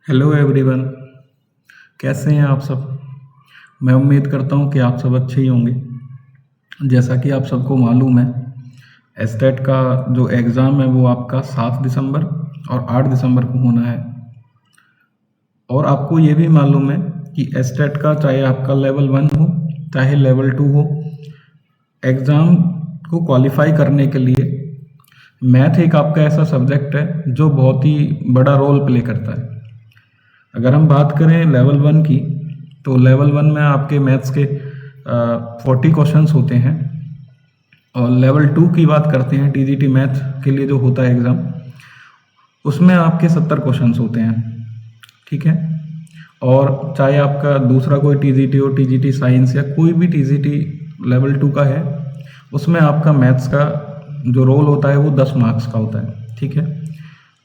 Hello everyone. कैसे हैं आप सब। मैं उम्मीद करता हूं कि आप सब अच्छे ही होंगे। जैसा कि आप सबको मालूम है, एस्टेट का जो एग्ज़ाम है वो आपका 7 दिसंबर और 8 दिसंबर को होना है। और आपको ये भी मालूम है कि एस्टेट का चाहे आपका लेवल 1 हो चाहे लेवल 2 हो, एग्ज़ाम को क्वालिफाई करने के लिए मैथ एक आपका ऐसा सब्जेक्ट है जो बहुत ही बड़ा रोल प्ले करता है। अगर हम बात करें लेवल 1 की, तो लेवल 1 में आपके मैथ्स के 40 क्वेश्चंस होते हैं। और लेवल 2 की बात करते हैं, टीजीटी मैथ के लिए जो होता है एग्ज़ाम, उसमें आपके 70 क्वेश्चंस होते हैं। ठीक है। और चाहे आपका दूसरा कोई टीजीटी हो, टीजीटी साइंस या कोई भी टीजीटी लेवल 2 का है, उसमें आपका मैथ्स का जो रोल होता है वो 10 मार्क्स का होता है। ठीक है।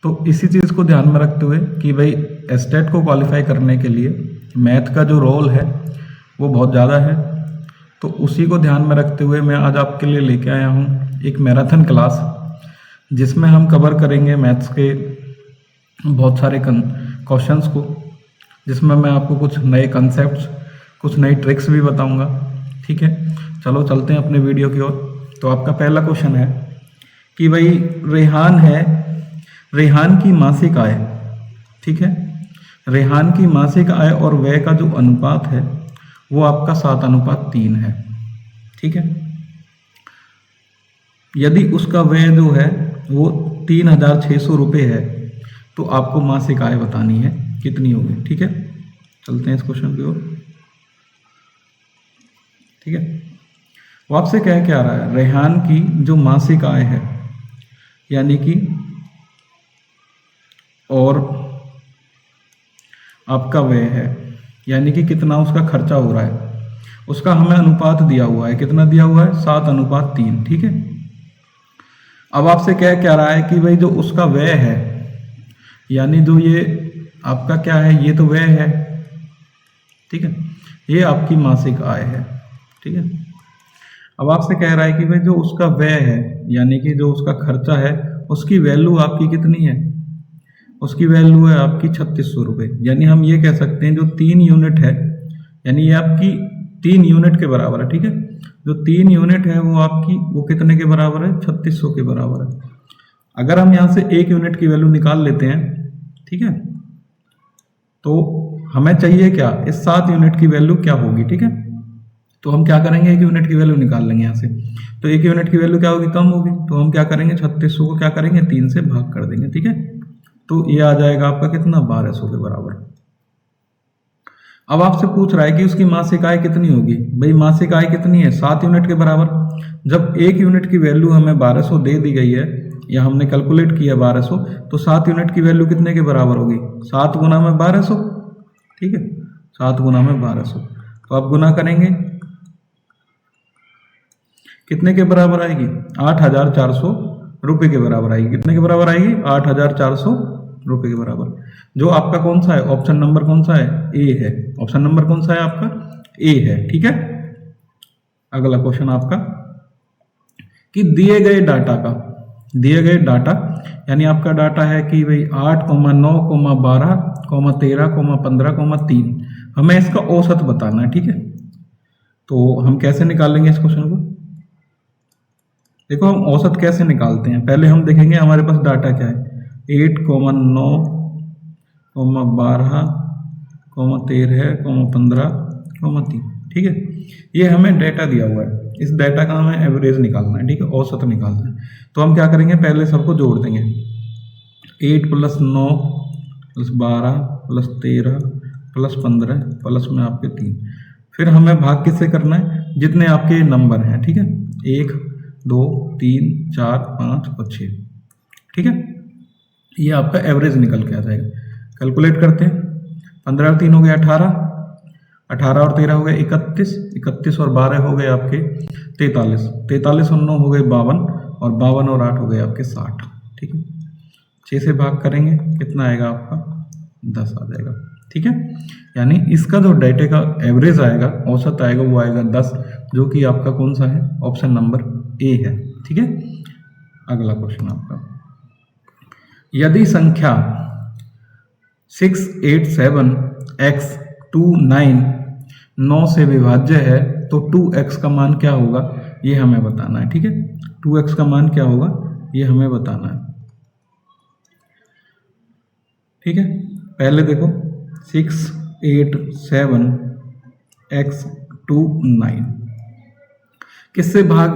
तो इसी चीज़ को ध्यान में रखते हुए कि भाई एस्टेट को क्वालिफाई करने के लिए मैथ का जो रोल है वो बहुत ज़्यादा है, तो उसी को ध्यान में रखते हुए मैं आज आपके लिए लेके आया हूँ एक मैराथन क्लास, जिसमें हम कवर करेंगे मैथ्स के बहुत सारे क्वेश्चंस को, जिसमें मैं आपको कुछ नए कंसेप्ट्स, कुछ नई ट्रिक्स भी बताऊंगा। ठीक है। चलो चलते हैं अपने वीडियो की ओर। तो आपका पहला क्वेश्चन है कि भाई रेहान की मासिक आय, ठीक है, रेहान की मासिक आय और व्यय का जो अनुपात है वो आपका 7:3 है। ठीक है। यदि उसका व्यय जो है वो 3,600 रुपये है, तो आपको मासिक आय बतानी है कितनी होगी। ठीक है। चलते हैं इस क्वेश्चन की ओर। ठीक है। वो आपसे क्या रहा है, रेहान की जो मासिक आय है यानी कि और आपका व्यय है यानी कि कितना उसका खर्चा हो रहा है, उसका हमें अनुपात दिया हुआ है। कितना दिया हुआ है? 7:3। ठीक है। अब आपसे क्या रहा है कि भाई जो उसका व्यय है, यानी जो ये आपका क्या है, ये तो व्यय है। ठीक है। ये आपकी मासिक आय है। ठीक है। अब आपसे कह रहा है कि भाई जो उसका व्यय है यानी कि जो उसका खर्चा है, उसकी वैल्यू आपकी कितनी है? उसकी वैल्यू है आपकी 3600 रुपये। यानी हम ये कह सकते हैं जो 3 यूनिट है, यानी ये आपकी 3 यूनिट के बराबर है। ठीक है। जो 3 यूनिट है वो आपकी वो कितने के बराबर है? 3600 के बराबर है। अगर हम यहाँ से 1 यूनिट की वैल्यू निकाल लेते हैं, ठीक है, तो हमें चाहिए क्या, इस 7 यूनिट की वैल्यू क्या होगी। ठीक है। तो हम क्या करेंगे, 1 यूनिट की वैल्यू निकाल लेंगे यहाँ से। तो 1 यूनिट की वैल्यू क्या होगी? कम होगी। तो हम क्या करेंगे, 3600 को क्या करेंगे, 3 से भाग कर देंगे। ठीक है। तो ये आ जाएगा आपका कितना, 1200 के बराबर। अब आपसे पूछ रहा है कि उसकी मासिक आय कितनी होगी। भाई मासिक आय कितनी है? 7 यूनिट के बराबर। जब 1 यूनिट की वैल्यू हमें 1200 दे दी गई है, या हमने कैलकुलेट किया 1200, तो 7 यूनिट की वैल्यू कितने के बराबर होगी? 7 गुना में 1200। ठीक है। 7 गुना में 1200, तो आप गुना करेंगे कितने के बराबर आएगी? 8,400 रुपये के बराबर आएगी। कितने के बराबर आएगी? 8,400 रुपये के बराबर। जो आपका कौन सा है, ऑप्शन नंबर कौन सा है? ए है। ऑप्शन नंबर कौन सा है आपका? ए है। ठीक है। अगला क्वेश्चन आपका कि दिए गए डाटा यानी आपका डाटा है कि भाई 8, 9, 12, 13, 15, 3, हमें इसका औसत बताना है। ठीक है। तो हम कैसे निकालेंगे इस क्वेश्चन को? देखो हम औसत कैसे निकालते हैं, पहले हम देखेंगे हमारे पास डाटा क्या है। 8, 9, 12, 13, 15, 3। ठीक है। ये हमें डाटा दिया हुआ है, इस डाटा का हमें एवरेज निकालना है। ठीक है। औसत निकालना है। तो हम क्या करेंगे, पहले सबको जोड़ देंगे। 8 + 9 + 12 + 13 + 15 प्लस में आपके 3। फिर हमें भाग किससे करना है? जितने आपके नंबर हैं। ठीक है। 1, 2, 3, 4, 5 और 6। ठीक है। ये आपका एवरेज निकल के आ जाएगा। कैलकुलेट करते हैं। 15 और 3 हो गए 18, 18 और 13 हो गए 31, 31 और 12 हो गए आपके 43, 43 और 9 हो गए 52, और 52 और 8 हो गए आपके 60। ठीक है। 6 से भाग करेंगे, कितना आएगा आपका? 10 आ जाएगा। ठीक है। यानी इसका जो डाटे का एवरेज आएगा, औसत आएगा, वो आएगा 10, जो कि आपका कौन सा है? ऑप्शन नंबर ए है। ठीक है। अगला क्वेश्चन आपका, यदि 687x29 9 से विभाज्य है, तो 2x का मान क्या होगा ये हमें बताना है। ठीक है, 2x का मान क्या होगा ये हमें बताना है। ठीक है, पहले देखो 687x29 किससे भाग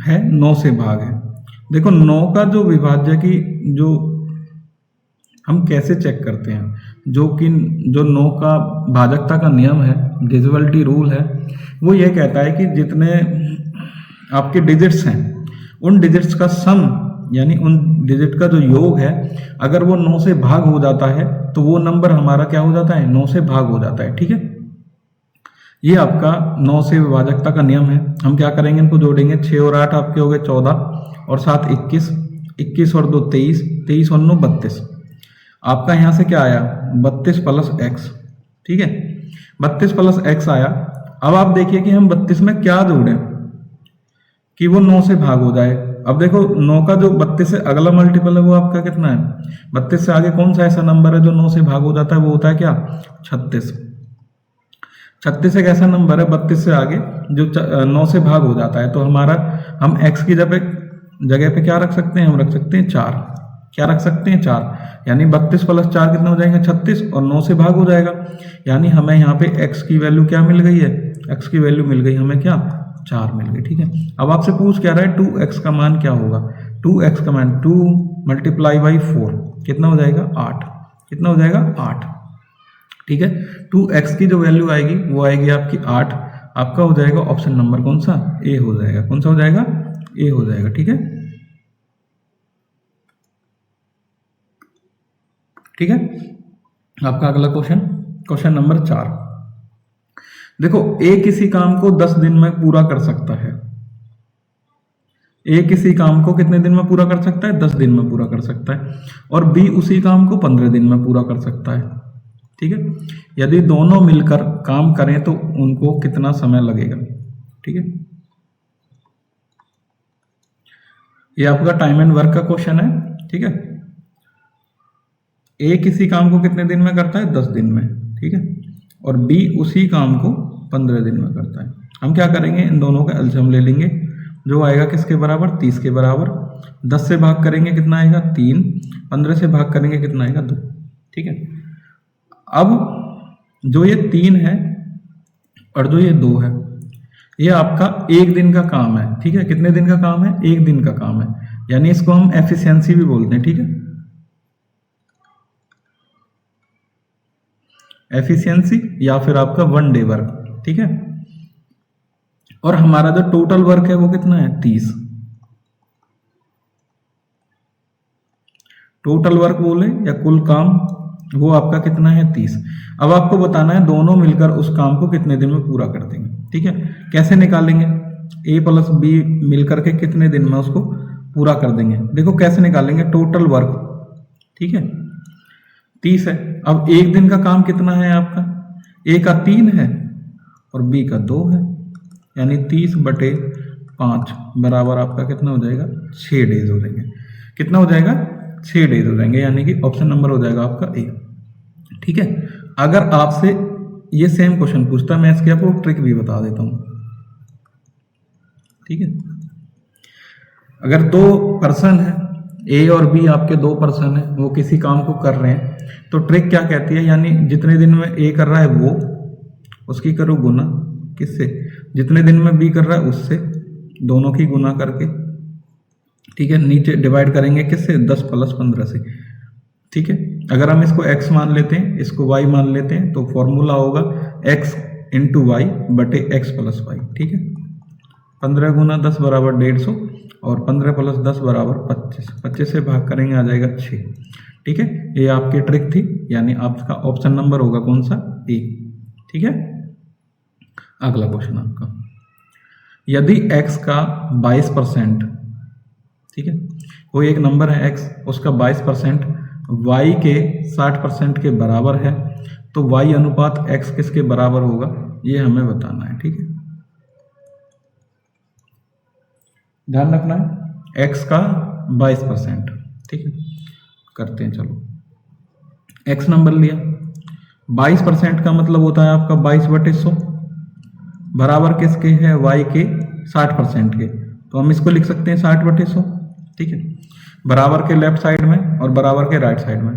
है, 9 से भाग है। देखो 9 का जो विभाज्य की जो हम कैसे चेक करते हैं, जो 9 का भाजकता का नियम है, डिविजिबिलिटी रूल है, वो ये कहता है कि जितने आपके डिजिट्स हैं उन डिजिट्स का सम यानी उन डिजिट का जो योग है अगर वो 9 से भाग हो जाता है तो वो नंबर हमारा क्या हो जाता है, 9 से भाग हो जाता है। ठीक है, ये आपका 9 से विभाजकता का नियम है। हम क्या करेंगे, इनको जोड़ेंगे, 6 और 8 आपके हो गए 14 और 7 21, 21 और 2 23, 23 और 9 32। आपका यहाँ से क्या आया 32 प्लस एक्स। ठीक है, 32 प्लस एक्स आया। अब आप देखिए कि हम 32 में क्या जोड़ें कि वो 9 से भाग हो जाए। अब देखो 9 का जो 32 से अगला मल्टीपल है वो आपका कितना है, 32 से आगे कौन सा ऐसा नंबर है जो 9 से भाग हो जाता है, वो होता है क्या 36। 36 एक ऐसा नंबर है 32 से आगे जो 9 से भाग हो जाता है। तो हमारा हम x की जगह पे क्या रख सकते हैं, हम रख सकते हैं 4। क्या रख सकते हैं 4, यानी 32 प्लस 4 कितना हो जाएगा 36 और 9 से भाग हो जाएगा। यानी हमें यहाँ पे x की वैल्यू क्या मिल गई है, x की वैल्यू मिल गई हमें क्या 4 मिल गई। ठीक है, अब आपसे पूछ क्या रहा है 2x का मान क्या होगा। 2x का मान 2 मल्टीप्लाई बाई 4 कितना हो जाएगा 8, कितना हो जाएगा 8। ठीक है, 2x की जो वैल्यू आएगी वो आएगी आपकी 8। आपका हो जाएगा ऑप्शन नंबर कौन सा, ए हो जाएगा। कौन सा हो जाएगा, ए हो जाएगा। ठीक है, ठीक है, आपका अगला क्वेश्चन, क्वेश्चन नंबर 4। देखो ए किसी काम को 10 दिन में पूरा कर सकता है। ए किसी काम को कितने दिन में पूरा कर सकता है, 10 दिन में पूरा कर सकता है। और बी उसी काम को 15 दिन में पूरा कर सकता है। ठीक है, यदि दोनों मिलकर काम करें तो उनको कितना समय लगेगा। ठीक है, ये आपका टाइम एंड वर्क का क्वेश्चन है। ठीक है, ए किसी काम को कितने दिन में करता है, 10 दिन में। ठीक है, और बी उसी काम को 15 दिन में करता है। हम क्या करेंगे, इन दोनों का एलसीएम ले लेंगे, जो आएगा किसके बराबर 30 के बराबर। 10 से भाग करेंगे कितना आएगा 3, 15 से भाग करेंगे कितना आएगा 2। ठीक है, अब जो ये 3 है और जो ये 2 है ये आपका एक दिन का काम है। ठीक है, कितने दिन का काम है, एक दिन का काम है, यानी इसको हम एफिशिएंसी भी बोलते हैं। ठीक है, एफिशिएंसी या फिर आपका 1 डे वर्क। ठीक है, और हमारा जो टोटल वर्क है वो कितना है 30। टोटल वर्क बोले या कुल काम वो आपका कितना है 30। अब आपको बताना है दोनों मिलकर उस काम को कितने दिन में पूरा कर देंगे। ठीक है, कैसे निकालेंगे, ए प्लस बी मिलकर के कितने दिन में उसको पूरा कर देंगे। देखो कैसे निकालेंगे, टोटल वर्क ठीक है 30 है। अब एक दिन का काम कितना है आपका, ए का 3 है और बी का 2 है, यानी 30/5 बराबर आपका कितना हो जाएगा 6 डेज हो जाएंगे। कितना हो जाएगा 6 डेज हो जाएंगे, यानी कि ऑप्शन नंबर हो जाएगा आपका ए। ठीक है, अगर आपसे ये सेम क्वेश्चन पूछता मैं इसकी आपको ट्रिक भी बता देता हूं। ठीक है, अगर 2 पर्सन है, ए और बी आपके 2 पर्सन है, वो किसी काम को कर रहे हैं, तो ट्रिक क्या कहती है, यानी जितने दिन में ए कर रहा है वो उसकी करो गुना किससे, जितने दिन में बी कर रहा है उससे, दोनों की गुना करके। ठीक है, नीचे डिवाइड करेंगे किससे 10 + 15 से। ठीक है, अगर हम इसको x मान लेते हैं, इसको y मान लेते हैं, तो फॉर्मूला होगा x × y बटे x + y। ठीक है, 15 × 10 बराबर 150 और 15 + 10 बराबर 25। 25 से भाग करेंगे आ जाएगा 6। ठीक है, ये आपकी ट्रिक थी, यानी आपका ऑप्शन नंबर होगा कौन सा ए। ठीक है, अगला क्वेश्चन आपका, यदि x का 22%, ठीक है, कोई एक नंबर है x, उसका 22% y के 60% के बराबर है, तो y अनुपात x किसके बराबर होगा ये हमें बताना है। ठीक है, ध्यान रखना है x का 22%। ठीक है, करते हैं, चलो x नंबर लिया, 22% का मतलब होता है आपका 22/100 बराबर किसके है, y के 60% के। तो हम इसको लिख सकते हैं 60/100, ठीक है, बराबर के लेफ्ट साइड में और बराबर के राइट साइड में।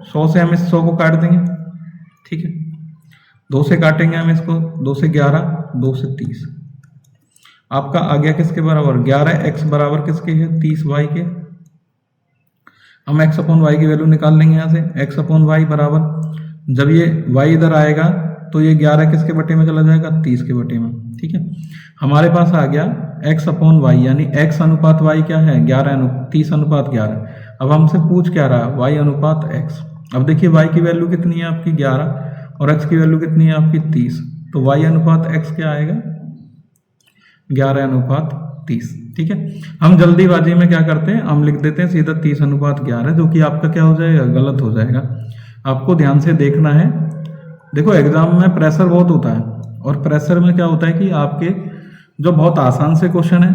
100 से हम इस 100 को काट देंगे, ठीक है, 2 से काटेंगे हम इसको, 2 से 11, 2 से 30, आपका आ गया किसके बराबर, 11x बराबर किसके है, 30y के। हम x अपॉन वाई की वैल्यू निकाल लेंगे यहाँ से, x अपॉन वाई बराबर, जब ये y इधर आएगा तो ये 11 किसके बटे में चला जाएगा, 30 के बटे में, ठीक है। हमारे पास आ गया x अपॉन वाई, यानी x अनुपात y क्या है, 30 अनुपात 11। अब हमसे पूछ क्या रहा, y अनुपात x। अब देखिए y की वैल्यू कितनी है आपकी 11 और x की वैल्यू कितनी है आपकी 30, तो y अनुपात x क्या आएगा, 11/30, ठीक है। हम जल्दीबाजी में क्या करते हैं, हम लिख देते हैं सीधा 30/11, जो कि आपका क्या हो जाएगा, गलत हो जाएगा। आपको ध्यान से देखना है। देखो एग्जाम में प्रेशर बहुत होता है, और प्रेशर में क्या होता है कि आपके जो बहुत आसान से क्वेश्चन है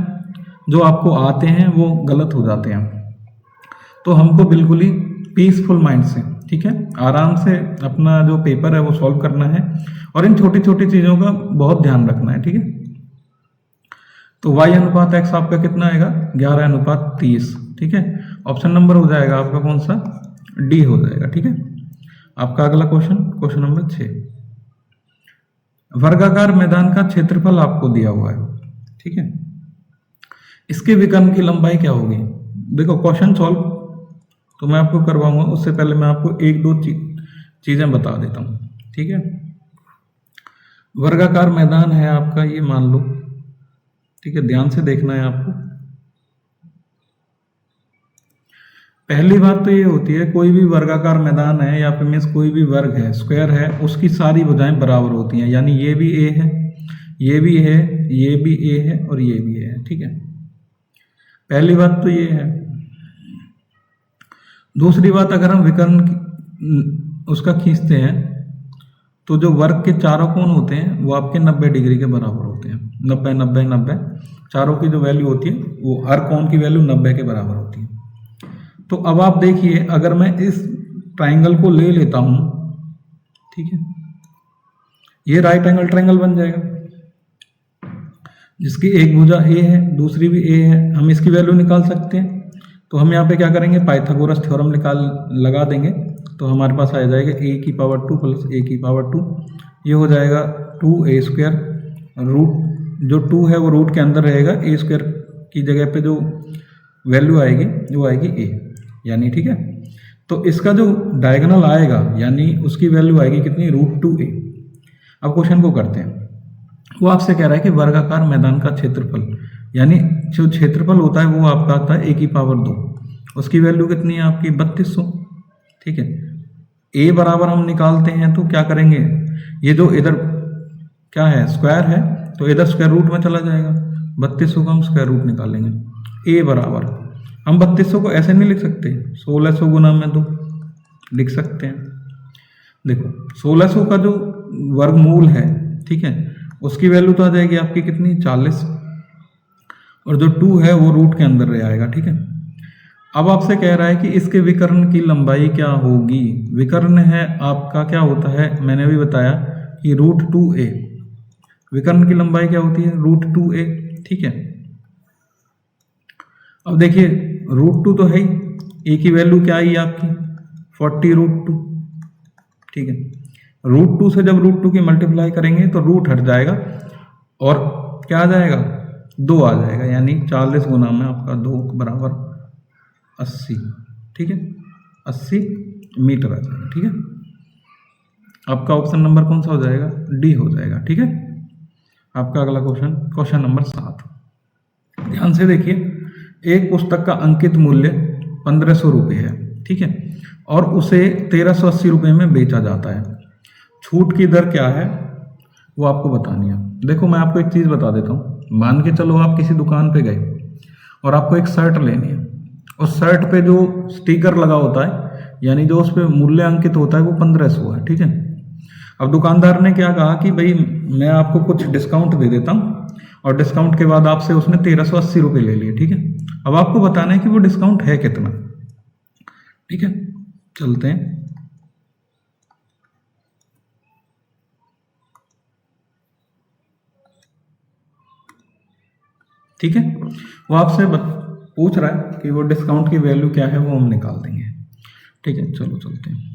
जो आपको आते हैं वो गलत हो जाते हैं। तो हमको बिल्कुल ही पीसफुल माइंड से, ठीक है, आराम से अपना जो पेपर है वो सॉल्व करना है, और इन छोटी छोटी चीज़ों का बहुत ध्यान रखना है, ठीक है। तो y अनुपात x आपका कितना आएगा, 11/30, ठीक है। ऑप्शन नंबर हो जाएगा आपका कौन सा, डी हो जाएगा, ठीक है। आपका अगला क्वेश्चन नंबर 6, वर्गाकार मैदान का क्षेत्रफल आपको दिया हुआ है, ठीक है। इसके विकर्ण की लंबाई क्या होगी। देखो क्वेश्चन सॉल्व तो मैं आपको करवाऊंगा, उससे पहले मैं आपको एक दो चीजें बता देता हूं, ठीक है। वर्गाकार मैदान है आपका, ये मान लो, ठीक है, ध्यान से देखना है आपको। पहली बात तो ये होती है, कोई भी वर्गाकार मैदान है या फिर मीन्स कोई भी वर्ग है, स्क्वायर है, उसकी सारी भुजाएं बराबर होती हैं, यानी ये भी a है, ये भी है, ये भी a है और ये भी a है, ठीक है। पहली बात तो ये है। दूसरी बात, अगर हम विकर्ण उसका खींचते हैं तो जो वर्ग के चारों कोण होते हैं वो आपके 90 डिग्री के बराबर होते हैं, 90 90 90, चारों की जो वैल्यू होती है वो हर कोण की वैल्यू 90 के बराबर होती है। तो अब आप देखिए, अगर मैं इस ट्राइंगल को ले लेता हूं, ठीक है, ये राइट एंगल ट्राइंगल बन जाएगा, जिसकी एक भुजा a है, दूसरी भी a है। हम इसकी वैल्यू निकाल सकते हैं, तो हम यहाँ पे क्या करेंगे, पाइथागोरस थ्योरम लगा देंगे, तो हमारे पास आ जाएगा a की पावर 2 प्लस a की पावर 2, ये हो जाएगा 2a², रूट जो 2 है वो रूट के अंदर रहेगा, a² की जगह पे जो वैल्यू आएगी वो आएगी a, यानी, ठीक है। तो इसका जो डायगोनल आएगा यानी उसकी वैल्यू आएगी कितनी, √2a। अब क्वेश्चन को करते हैं, वो आपसे कह रहा है कि वर्गाकार मैदान का क्षेत्रफल, यानी जो क्षेत्रफल होता है वो आपका आता है a की पावर 2, उसकी वैल्यू कितनी है आपकी 3200, ठीक है। a बराबर हम निकालते हैं तो क्या करेंगे, ये जो इधर क्या है स्क्वायर है, तो इधर स्क्वायर रूट में चला जाएगा, 3200 का हम स्क्वायर रूट निकालेंगे। a बराबर, हम 3200 को ऐसे नहीं लिख सकते, 1600 गुना में 2 लिख सकते हैं। देखो 1600 का जो वर्गमूल है, ठीक है, उसकी वैल्यू तो आ जाएगी आपकी कितनी 40, और जो 2 है वो रूट के अंदर रह आएगा, ठीक है। अब आपसे कह रहा है कि इसके विकर्ण की लंबाई क्या होगी। विकर्ण है आपका क्या होता है, मैंने अभी बताया कि √2a, विकर्ण की लंबाई क्या होती है, √2a, ठीक है। अब देखिए √2 तो है ही, a की वैल्यू क्या आई आपकी 40√2, ठीक है। √2 से जब √2 की मल्टीप्लाई करेंगे तो रूट हट जाएगा और क्या आ जाएगा 2 आ जाएगा, यानी 40 गुना में आपका 2 बराबर 80, ठीक है, 80 मीटर आ जाएगा, ठीक है। आपका ऑप्शन नंबर कौन सा हो जाएगा, डी हो जाएगा, ठीक है। आपका अगला क्वेश्चन नंबर 7, ध्यान से देखिए। एक पुस्तक का अंकित मूल्य 1500 रुपये है, ठीक है, और उसे 1380 रुपये में बेचा जाता है। छूट की दर क्या है वो आपको बतानी है। देखो मैं आपको एक चीज़ बता देता हूँ, मान के चलो आप किसी दुकान पे गए और आपको एक शर्ट लेनी है, उस शर्ट पे जो स्टिकर लगा होता है यानी जो उस पर मूल्य अंकित होता है वो 1500 है, ठीक है। अब दुकानदार ने क्या कहा कि भाई मैं आपको कुछ डिस्काउंट दे देता हूँ, और डिस्काउंट के बाद आपसे उसने 1380 रुपये ले लिए, ठीक है। अब आपको बताना है कि वो डिस्काउंट है कितना, ठीक है। चलते हैं ठीक है, वो आपसे पूछ रहा है कि वो डिस्काउंट की वैल्यू क्या है, वो हम निकाल देंगे। ठीक है, चलो चलते हैं।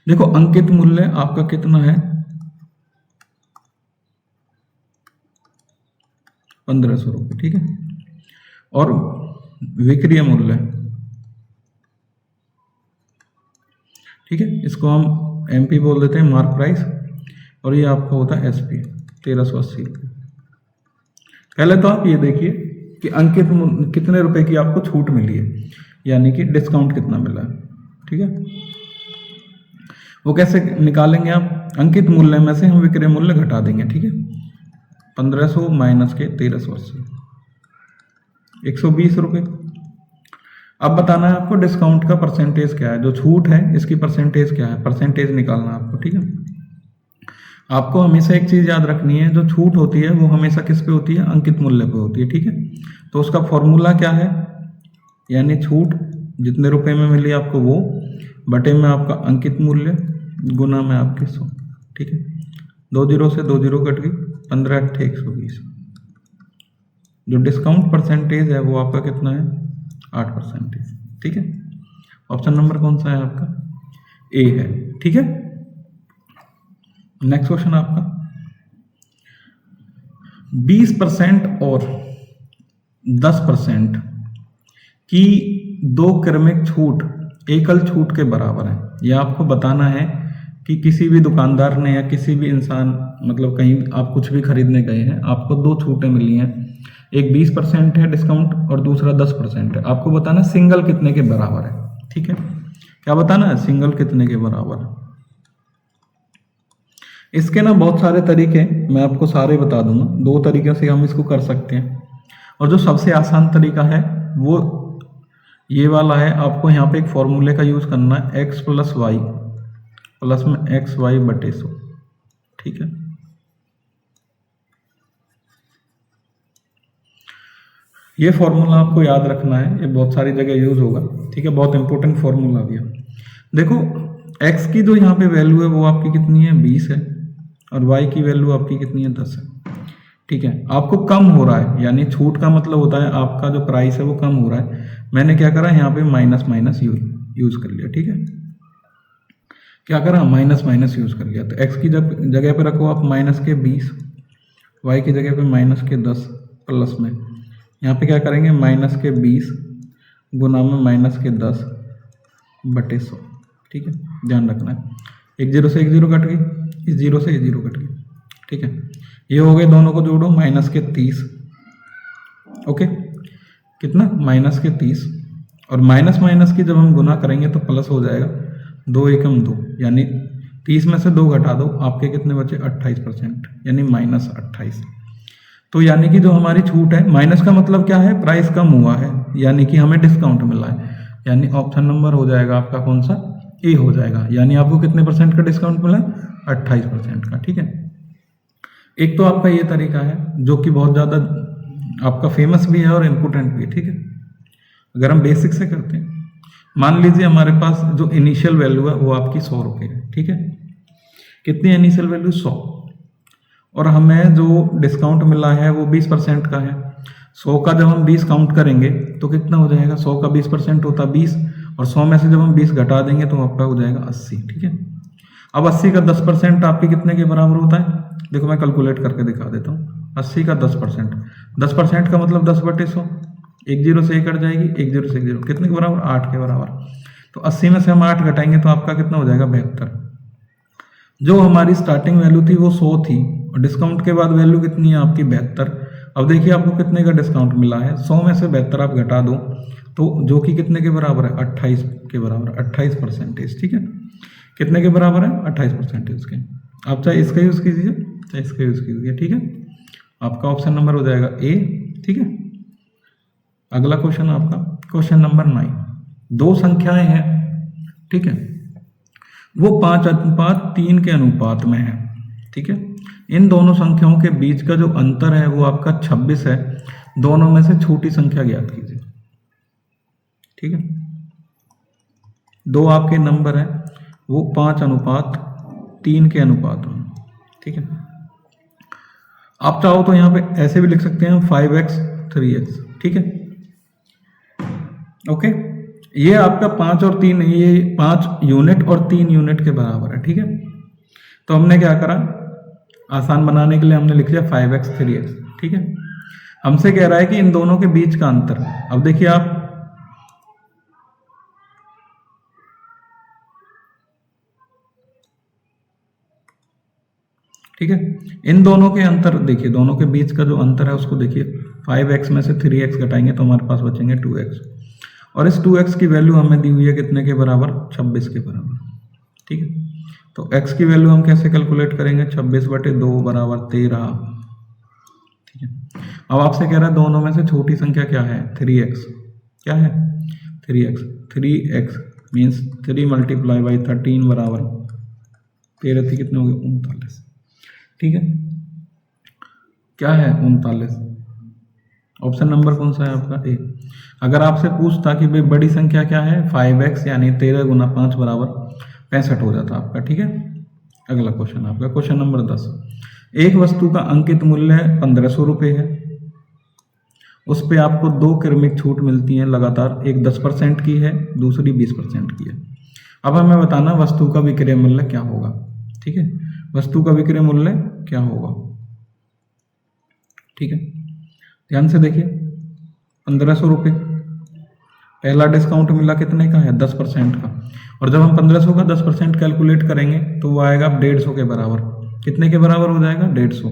देखो अंकित मूल्य आपका कितना है, 1500 रुपये। ठीक है, और विक्रय मूल्य, ठीक है, इसको हम एमपी बोल देते हैं, मार्क प्राइस, और ये आपका होता है एसपी 1380 रुपये। पहले तो आप ये देखिए कि अंकित कितने रुपए की आपको छूट मिली है, यानी कि डिस्काउंट कितना मिला है। ठीक है, वो कैसे निकालेंगे आप, अंकित मूल्य में से हम विक्रय मूल्य घटा देंगे। ठीक है, 1500 माइनस के 1380, 120 रुपये। अब बताना है आपको डिस्काउंट का परसेंटेज क्या है, जो छूट है इसकी परसेंटेज क्या है, परसेंटेज निकालना है आपको। ठीक है, आपको हमेशा एक चीज़ याद रखनी है, जो छूट होती है वो हमेशा किस पे होती है, अंकित मूल्य पे होती है। ठीक है, तो उसका फॉर्मूला क्या है, यानी छूट जितने रुपए में मिली आपको वो बटे में आपका अंकित मूल्य गुना में आपके 100। ठीक है, 2 जीरो से 2 जीरो कट गई, 15 अट्ठे 120। जो डिस्काउंट परसेंटेज है वो आपका कितना है, 8%। ठीक है, ऑप्शन नंबर कौन सा है आपका, ए है। ठीक है, नेक्स्ट क्वेश्चन आपका 20% और 10% की दो क्रमिक छूट एकल छूट के बराबर है। यह आपको बताना है कि किसी भी दुकानदार ने या किसी भी इंसान, मतलब कहीं आप कुछ भी खरीदने गए हैं, आपको दो छूटें मिली हैं, एक 20% है डिस्काउंट और दूसरा 10% है। आपको बताना सिंगल कितने के बराबर है। ठीक है, क्या बताना है, सिंगल कितने के बराबर है। इसके ना बहुत सारे तरीके, मैं आपको सारे बता दूंगा, 2 तरीके से हम इसको कर सकते हैं। और जो सबसे आसान तरीका है वो ये वाला है, आपको यहाँ पे एक फॉर्मूले का यूज करना है, x प्लस वाई प्लस में एक्स वाई बटे 100। ठीक है, ये फॉर्मूला आपको याद रखना है, ये बहुत सारी जगह यूज होगा। ठीक है, बहुत इंपॉर्टेंट फॉर्मूला भी है। देखो x की जो यहाँ पे वैल्यू है वो आपकी कितनी है, 20 है, और y की वैल्यू आपकी कितनी है, 10 है। ठीक है, आपको कम हो रहा है, यानी छूट का मतलब होता है आपका जो प्राइस है वो कम हो रहा है। मैंने क्या करा, यहाँ पे माइनस माइनस यूज कर लिया। ठीक है, क्या करा, माइनस माइनस यूज कर लिया। तो x की जगह पे रखो आप माइनस के 20, y की जगह पे माइनस के 10, प्लस में यहाँ पे क्या करेंगे, माइनस के 20 गुना में माइनस के 10 बटे 100। ठीक है, ध्यान रखना है, 1 जीरो से 1 जीरो कट गई, इस जीरो से ये जीरो कट गई। ठीक है, ये हो गए, दोनों को जोड़ो, माइनस के 30। ओके, कितना, माइनस के 30, और माइनस माइनस की जब हम गुना करेंगे तो प्लस हो जाएगा, 2 एकम 2, यानी 30 में से 2 घटा दो, आपके कितने बचे, 28%, यानी माइनस 28। तो यानी कि जो हमारी छूट है, माइनस का मतलब क्या है, प्राइस कम हुआ है, यानी कि हमें डिस्काउंट मिला है, यानी ऑप्शन नंबर हो जाएगा आपका कौन सा, ए हो जाएगा। यानी आपको कितने परसेंट का डिस्काउंट मिला, 28% का। ठीक है, एक तो आपका ये तरीका है जो कि बहुत ज़्यादा आपका फेमस भी है और इम्पोर्टेंट भी है। ठीक है, अगर हम बेसिक से करते हैं, मान लीजिए हमारे पास जो इनिशियल वैल्यू है वो आपकी 100 रुपये है। ठीक है, कितनी इनिशियल वैल्यू, 100, और हमें जो डिस्काउंट मिला है वो 20% का है। 100 का जब हम 20 काउंट करेंगे तो कितना हो जाएगा, 100 का 20% होता 20, और 100 में से जब हम 20 घटा देंगे तो आपका हो जाएगा 80। ठीक है, अब 80 का 10% आपके कितने के बराबर होता है, देखो मैं कैलकुलेट करके दिखा देता हूँ। 80 का 10%, 10% का मतलब 10 बटे 100, 1 जीरो से 1 कट जाएगी, 1 जीरो से 1 जीरो, कितने के बराबर, 8 के बराबर। तो 80 में से हम 8 घटाएंगे तो आपका कितना हो जाएगा, 72। जो हमारी स्टार्टिंग वैल्यू थी वो 100 थी, और डिस्काउंट के बाद वैल्यू कितनी है आपकी, 72। अब देखिए आपको कितने का डिस्काउंट मिला है, 100 में से 72 आप घटा दो तो जो कि कितने के बराबर है, 28 के बराबर, 28%। ठीक है, कितने के बराबर है, 28% के। आप चाहे इसका यूज़ कीजिए चाहे इसका यूज़ कीजिए। ठीक है, आपका ऑप्शन नंबर हो जाएगा ए। ठीक है, अगला क्वेश्चन आपका क्वेश्चन नंबर 9। 2 संख्याएं हैं, ठीक है, वो 5:3 के अनुपात में है। ठीक है, इन दोनों संख्याओं के बीच का जो अंतर है वो आपका 26 है। दोनों में से छोटी संख्या ज्ञात कीजिए। ठीक है, 2 आपके नंबर है वो 5:3 के अनुपात में। ठीक है, आप चाहो तो यहाँ पे ऐसे भी लिख सकते हैं, 5x 3x, ठीक है। ओके, ये आपका 5 और 3, ये 5 यूनिट और 3 यूनिट के बराबर है, ठीक है। तो हमने क्या करा, आसान बनाने के लिए हमने लिख दिया 5x 3x, ठीक है। हमसे कह रहा है कि इन दोनों के बीच का अंतर। अब देखिए आप, ठीक है, इन दोनों के अंतर देखिए, दोनों के बीच का जो अंतर है उसको देखिए। 5x में से 3x घटाएंगे तो हमारे पास बचेंगे 2x, और इस 2x की वैल्यू हमें दी हुई है कितने के बराबर, 26 के बराबर, ठीक है। तो x की वैल्यू हम कैसे कैलकुलेट करेंगे, 26/2 बराबर 13, ठीक है। अब आपसे कह रहा है दोनों में से छोटी संख्या क्या है, 3x, क्या है 3x, 3x मीन्स 3 × 13 बराबर 13 थी, कितने हो गए 39, ठीक है। क्या है 39, ऑप्शन नंबर कौन सा है आपका, ए। अगर आपसे पूछता कि भाई बड़ी संख्या क्या है, 5x यानी 13 × 5 बराबर 65 हो जाता आपका, ठीक है। अगला क्वेश्चन आपका, क्वेश्चन नंबर 10। एक वस्तु का अंकित मूल्य 1500 रुपये है, उस पे आपको 2 क्रमिक छूट मिलती हैं लगातार, एक 10% की है, दूसरी 20% की है। अब हमें बताना वस्तु का विक्रय मूल्य क्या होगा, ठीक है। वस्तु का विक्रय मूल्य क्या होगा, ठीक है। ध्यान से देखिए, 1500 रुपये, पहला डिस्काउंट मिला कितने का है, 10% का, और जब हम 1500 का 10% कैलकुलेट करेंगे तो वो आएगा 150 के बराबर। कितने के बराबर हो जाएगा, 150,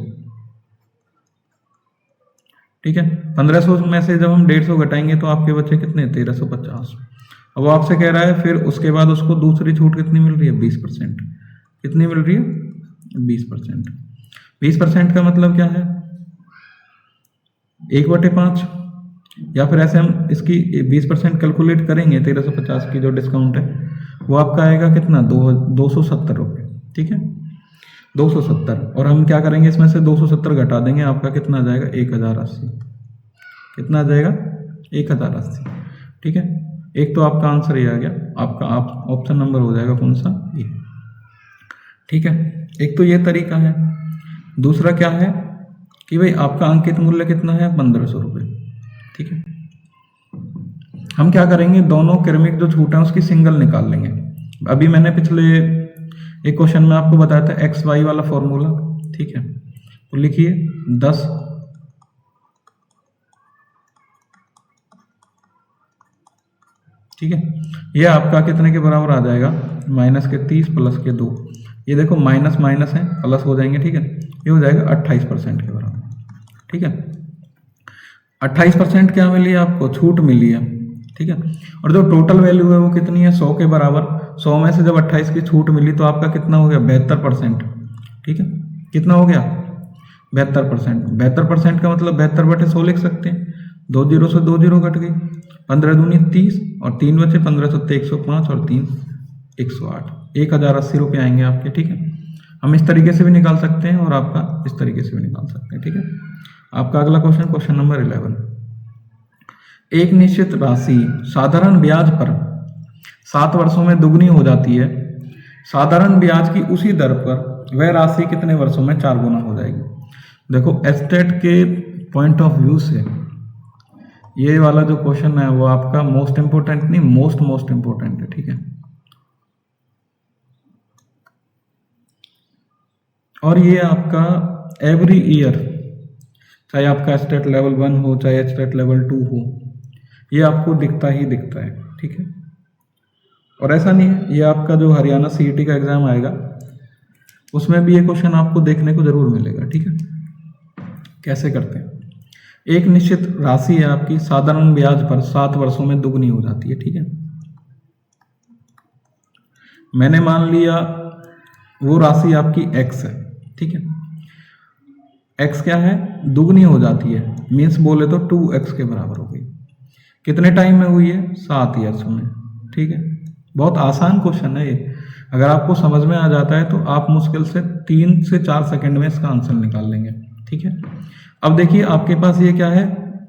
ठीक है। 1500 में से जब हम 150 घटाएंगे तो आपके बचे कितने, 1350। अब वो आपसे कह रहा है फिर उसके बाद उसको दूसरी छूट कितनी मिल रही है, 20%। कितनी मिल रही है, 20%। 20% का मतलब क्या है, 1/5, या फिर ऐसे हम इसकी 20% कैलकुलेट करेंगे, 1350 की जो डिस्काउंट है वो आपका आएगा कितना, 270 रुपये, ठीक है, 270। और हम क्या करेंगे, इसमें से 270 घटा देंगे, आपका कितना आ जाएगा, 1080। कितना आ जाएगा, 1080, ठीक है। एक तो आपका आंसर ये आ गया, आपका ऑप्शन नंबर हो जाएगा कौन सा, ये, ठीक है। एक तो ये तरीका है। दूसरा क्या है कि भाई आपका अंकित मूल्य कितना है, 1500 रुपये, ठीक है। हम क्या करेंगे, दोनों क्रमिक जो छूट है उसकी सिंगल निकाल लेंगे। अभी मैंने पिछले एक क्वेश्चन में आपको बताया था एक्स वाई वाला फॉर्मूला, ठीक है। तो लिखिए 10 ठीक है, ये आपका कितने के बराबर आ जाएगा, -30 + 2, ये देखो माइनस माइनस है, प्लस हो जाएंगे, ठीक है। ये हो जाएगा 28% के बराबर, ठीक है। 28% क्या मिली है आपको, छूट मिली है, ठीक है। और जो टोटल वैल्यू है वो कितनी है, 100 के बराबर। 100 में से जब 28 की छूट मिली तो आपका कितना हो गया, 72%, ठीक है। कितना हो गया, 72%। 72% का मतलब 72/100 लिख सकते हैं, 2 0 से 2 0 कट गई, 15 दूनी 30 और 3 बचे, 15 सत्ते 105 और 3 108, 1080 रुपये आएंगे आपके, ठीक है। हम इस तरीके से भी निकाल सकते हैं और आपका इस तरीके से भी निकाल सकते हैं, ठीक है। आपका अगला क्वेश्चन, क्वेश्चन नंबर 11। एक निश्चित राशि साधारण ब्याज पर 7 वर्षों में दुगनी हो जाती है, साधारण ब्याज की उसी दर पर वह राशि कितने वर्षों में 4 गुना हो जाएगी। देखो एस्टेट के पॉइंट ऑफ व्यू से ये वाला जो क्वेश्चन है वो आपका मोस्ट इंपोर्टेंट नहीं, मोस्ट इंपोर्टेंट है, ठीक है। और ये आपका एवरी ईयर, चाहे आपका स्टेट लेवल 1 हो चाहे स्टेट लेवल 2 हो, ये आपको दिखता ही दिखता है, ठीक है। और ऐसा नहीं है, ये आपका जो हरियाणा सीईटी का एग्जाम आएगा उसमें भी ये क्वेश्चन आपको देखने को जरूर मिलेगा, ठीक है। कैसे करते हैं, एक निश्चित राशि है आपकी साधारण ब्याज पर 7 वर्षों में दुगनी हो जाती है, ठीक है। मैंने मान लिया वो राशि आपकी x है, ठीक है। x क्या है, दुगनी हो जाती है, मीन्स बोले तो 2x के बराबर हो गई। कितने टाइम में हुई है, 7 ईयर्स में, ठीक है। बहुत आसान क्वेश्चन है ये, अगर आपको समझ में आ जाता है तो आप मुश्किल से 3 से 4 सेकंड में इसका आंसर निकाल लेंगे, ठीक है। अब देखिए आपके पास ये क्या है,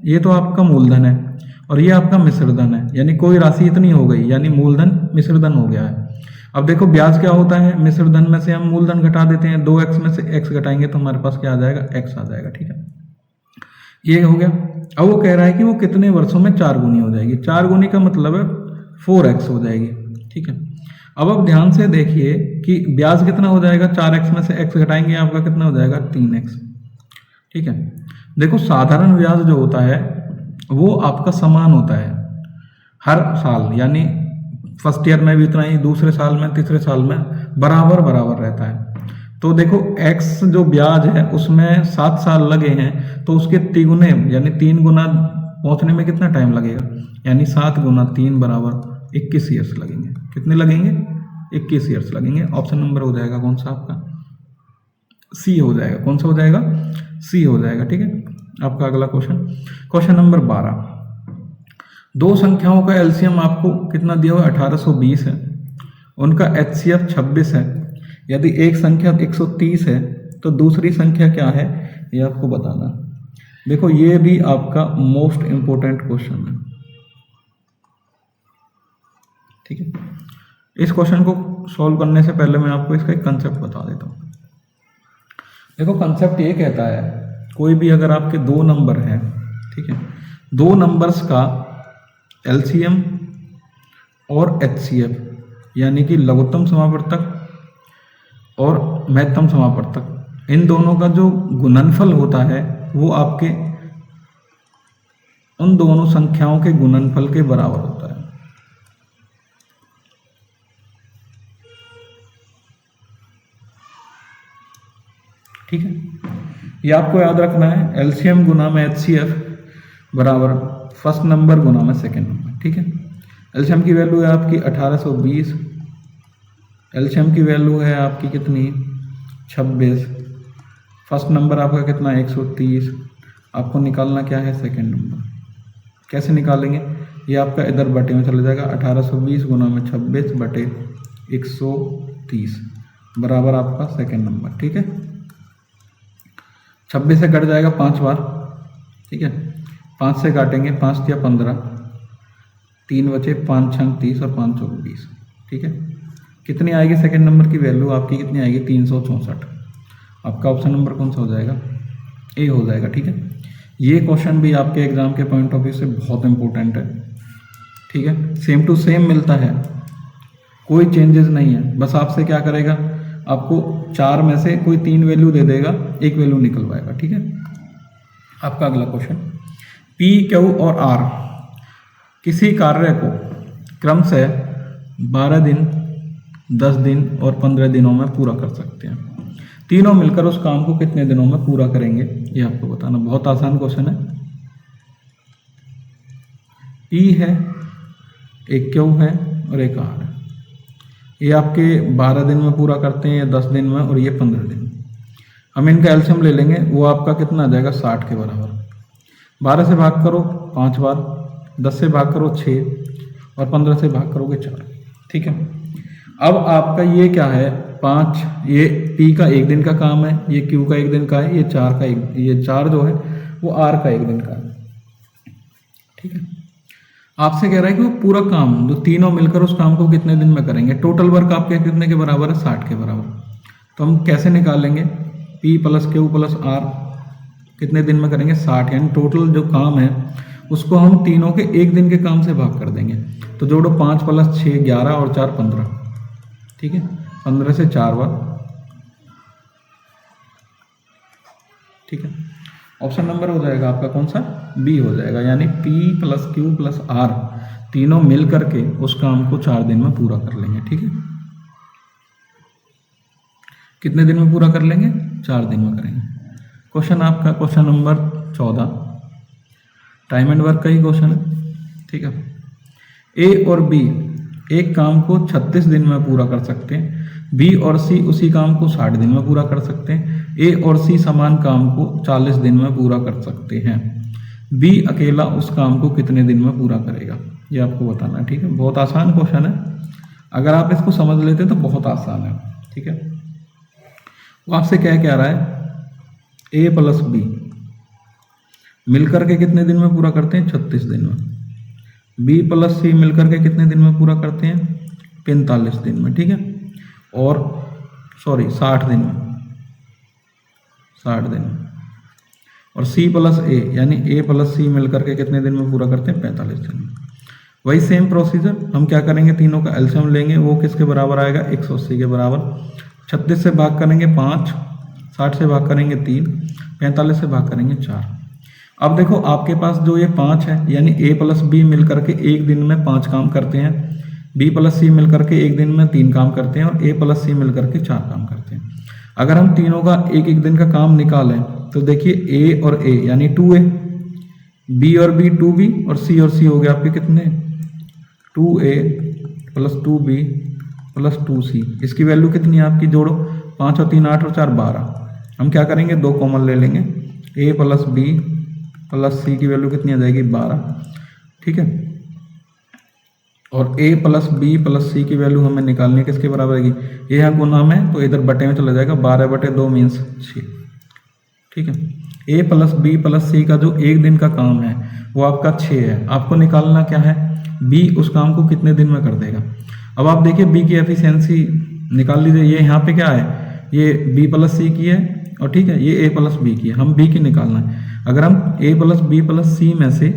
ये तो आपका मूलधन है और ये आपका मिश्रधन है, यानी कोई राशि इतनी हो गई, यानी मूलधन मिश्रधन हो गया है। अब देखो ब्याज क्या होता है, मिश्रधन में से हम मूलधन घटा देते हैं, 2x में से x घटाएंगे तो हमारे पास क्या आ जाएगा, x आ जाएगा, ठीक है। ये हो गया। अब वो कह रहा है कि वो कितने वर्षों में 4 गुनी हो जाएगी। 4 गुनी का मतलब है 4x हो जाएगी, ठीक है। अब आप ध्यान से देखिए कि ब्याज कितना हो जाएगा, 4x में से x घटाएंगे आपका कितना हो जाएगा 3x, ठीक है। देखो साधारण ब्याज जो होता है वो आपका समान होता है हर साल, यानी फर्स्ट ईयर में भी इतना ही, दूसरे साल में, तीसरे साल में बराबर बराबर रहता है। तो देखो x जो ब्याज है उसमें 7 साल लगे हैं, तो उसके तिगुने यानी 3 गुना पहुंचने में कितना टाइम लगेगा, यानी 7 गुना 3 बराबर 21 ईयर्स लगेंगे। कितने लगेंगे, 21 ईयर्स लगेंगे। ऑप्शन नंबर हो जाएगा कौन सा आपका, सी हो जाएगा। कौन सा हो जाएगा, सी हो जाएगा, ठीक है। आपका अगला क्वेश्चन, क्वेश्चन नंबर 12। दो संख्याओं का एलसीएम आपको कितना दिया हुआ है, 1820 है, उनका एचसीएफ 26 है। यदि एक संख्या 130 है तो दूसरी संख्या क्या है, ये आपको बताना। देखो ये भी आपका मोस्ट इंपोर्टेंट क्वेश्चन है, ठीक है। इस क्वेश्चन को सॉल्व करने से पहले मैं आपको इसका एक कंसेप्ट बता देता हूँ। देखो कंसेप्ट ये कहता है, कोई भी अगर आपके 2 नंबर हैं, ठीक है, 2 नंबर्स का एलसीएम और एचसीएफ यानी कि लघुत्तम समापवर्तक और महत्तम समापवर्तक, इन दोनों का जो गुणनफल होता है वो आपके उन दोनों संख्याओं के गुणनफल के बराबर होता है। ठीक है, ये आपको याद रखना है, एलसीएम गुना में एचसीएफ बराबर फर्स्ट नंबर गुना में सेकंड नंबर, ठीक है। एलसीएम की वैल्यू है आपकी 1820, एलसीएम की वैल्यू है आपकी कितनी 26, फर्स्ट नंबर आपका कितना 130, आपको निकालना क्या है सेकंड नंबर। कैसे निकालेंगे, ये आपका इधर बटे में चला जाएगा, 1820 गुना में 26 बटे 130 बराबर आपका सेकंड नंबर, ठीक है। 26 से कट जाएगा 5 बार, ठीक है, 5 से काटेंगे, 5 या 15, 3 बचे, 5 छंग 30 और 5 चौक 20, ठीक है। कितनी आएगी सेकंड नंबर की वैल्यू आपकी, कितनी आएगी 364। आपका ऑप्शन नंबर कौन सा हो जाएगा, ए हो जाएगा, ठीक है। ये क्वेश्चन भी आपके एग्जाम के पॉइंट ऑफ व्यू से बहुत इंपॉर्टेंट है, ठीक है। सेम टू सेम मिलता है, कोई चेंजेस नहीं है, बस आपसे क्या करेगा, आपको 4 में से कोई 3 वैल्यू दे देगा, एक वैल्यू निकलवाएगा, ठीक है। आपका अगला क्वेश्चन, पी क्यू और आर किसी कार्य को क्रम से 12 दिन, 10 दिन और 15 दिनों में पूरा कर सकते हैं। तीनों मिलकर उस काम को कितने दिनों में पूरा करेंगे, ये आपको बताना। बहुत आसान क्वेश्चन है। पी है, एक क्यू है और एक आर है। ये आपके 12 दिन में पूरा करते हैं, या 10 दिन में, और ये 15 दिन। हम इनका एलसीएम ले लेंगे, वो आपका कितना आ जाएगा 60 के बराबर। 12 से भाग करो 5 बार, 10 से भाग करो 6 और 15 से भाग करोगे 4, ठीक है। अब आपका ये क्या है 5, ये पी का 1 दिन का काम है, ये क्यू का 1 दिन का है, ये 4 का ये 4 जो है वो आर का 1 दिन का है, ठीक है। आपसे कह रहा है कि वो पूरा काम जो तीनों मिलकर उस काम को कितने दिन में करेंगे। टोटल वर्क आपके कितने के बराबर है, 60 के बराबर। तो हम कैसे निकालेंगे, P plus Q plus R कितने दिन में करेंगे 60, यानी टोटल जो काम है उसको हम तीनों के 1 दिन के काम से भाग कर देंगे। तो जोड़ो 5 + 6 11 और 4 15, ठीक है। 15 से 4 बार, ठीक है। ऑप्शन नंबर हो जाएगा आपका कौन सा, बी हो जाएगा, यानी P plus Q plus R तीनों मिल करके उस काम को 4 दिन में पूरा कर लेंगे, ठीक है। कितने दिन में पूरा कर लेंगे, 4 दिन में करेंगे। क्वेश्चन आपका question number 14, time and work का ही क्वेश्चन है, ठीक है। ए और बी एक काम को 36 दिन में पूरा कर सकते हैं, बी और सी उसी काम को 60 दिन में पूरा कर सकते हैं, ए और सी समान काम को 40 दिन में पूरा कर सकते हैं। बी अकेला उस काम को कितने दिन में पूरा करेगा, ये आपको बताना है, ठीक है। बहुत आसान क्वेश्चन है, अगर आप इसको समझ लेते तो बहुत आसान है, ठीक है। वो आपसे क्या कह रहा है, ए प्लस बी मिलकर के कितने दिन में पूरा करते हैं, 36 दिन में। बी प्लस सी मिलकर के कितने दिन में पूरा करते हैं, 45 दिन में, ठीक है। और 60 दिन में, 60 दिन में। और सी प्लस ए यानी ए प्लस सी मिलकर के कितने दिन में पूरा करते हैं? 45 दिन में। वही सेम प्रोसीजर हम क्या करेंगे, तीनों का एलसीएम लेंगे, वो किसके बराबर आएगा? 180 के बराबर। 36 से भाग करेंगे 5, 60 से भाग करेंगे 3, 45 से भाग करेंगे 4। अब देखो आपके पास जो ये 5 है यानी ए प्लस बी मिलकर के एक दिन में 5 काम करते हैं, बी प्लस सी मिलकर के एक दिन में 3 काम करते हैं और ए प्लस सी मिलकर के 4 काम करते हैं। अगर हम तीनों का एक एक दिन का काम निकालें तो देखिए ए और ए यानी 2a, बी और बी 2b और सी हो गए आपके कितने? 2a plus 2b plus 2c। इसकी वैल्यू कितनी है आपकी? जोड़ो, 5 और 3 8 और 4 12। हम क्या करेंगे, 2 कॉमन ले लेंगे, a प्लस बी प्लस सी की वैल्यू कितनी आ जाएगी? 12। ठीक है, और a प्लस बी प्लस सी की वैल्यू हमें निकालनी है, किसके बराबर आएगी? ये यहाँ गुना में तो इधर बटे में चला जाएगा, 12/2 मीन्स 6। ठीक है, a प्लस बी प्लस सी का जो एक दिन का काम है वो आपका 6 है। आपको निकालना क्या है? b उस काम को कितने दिन में कर देगा। अब आप देखिए b की एफिशिएंसी निकाल लीजिए। ये यहाँ पे क्या है? ये b प्लस सी की है और ठीक है ये a प्लस बी की है, हम b की निकालना है। अगर हम a प्लस बी प्लस सी में से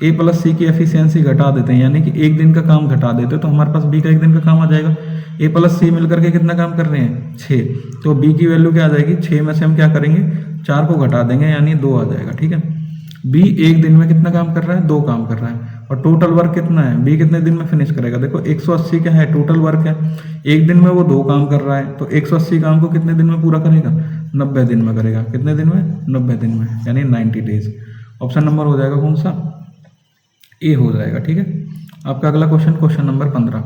a प्लस सी की एफिशिएंसी घटा देते हैं यानी कि एक दिन का काम घटा देते हैं तो हमारे पास b का एक दिन का काम आ जाएगा। a प्लस सी मिलकर के कितना काम कर रहे हैं? 6। तो b की वैल्यू क्या आ जाएगी? 6 में से हम क्या करेंगे? 4 को घटा देंगे यानी 2 आ जाएगा। ठीक है, b एक दिन में कितना काम कर रहा है? 2 काम कर रहा है। और टोटल वर्क कितना है? b कितने दिन में फिनिश करेगा? देखो 180 क्या है? टोटल वर्क है। एक दिन में वो 2 काम कर रहा है तो 180 काम को कितने दिन में पूरा करेगा? 90 दिन में करेगा। कितने दिन में? 90 दिन में, यानी 90 डेज। ऑप्शन नंबर हो जाएगा कौन सा? ए हो जाएगा। ठीक है, आपका अगला क्वेश्चन, क्वेश्चन नंबर 15।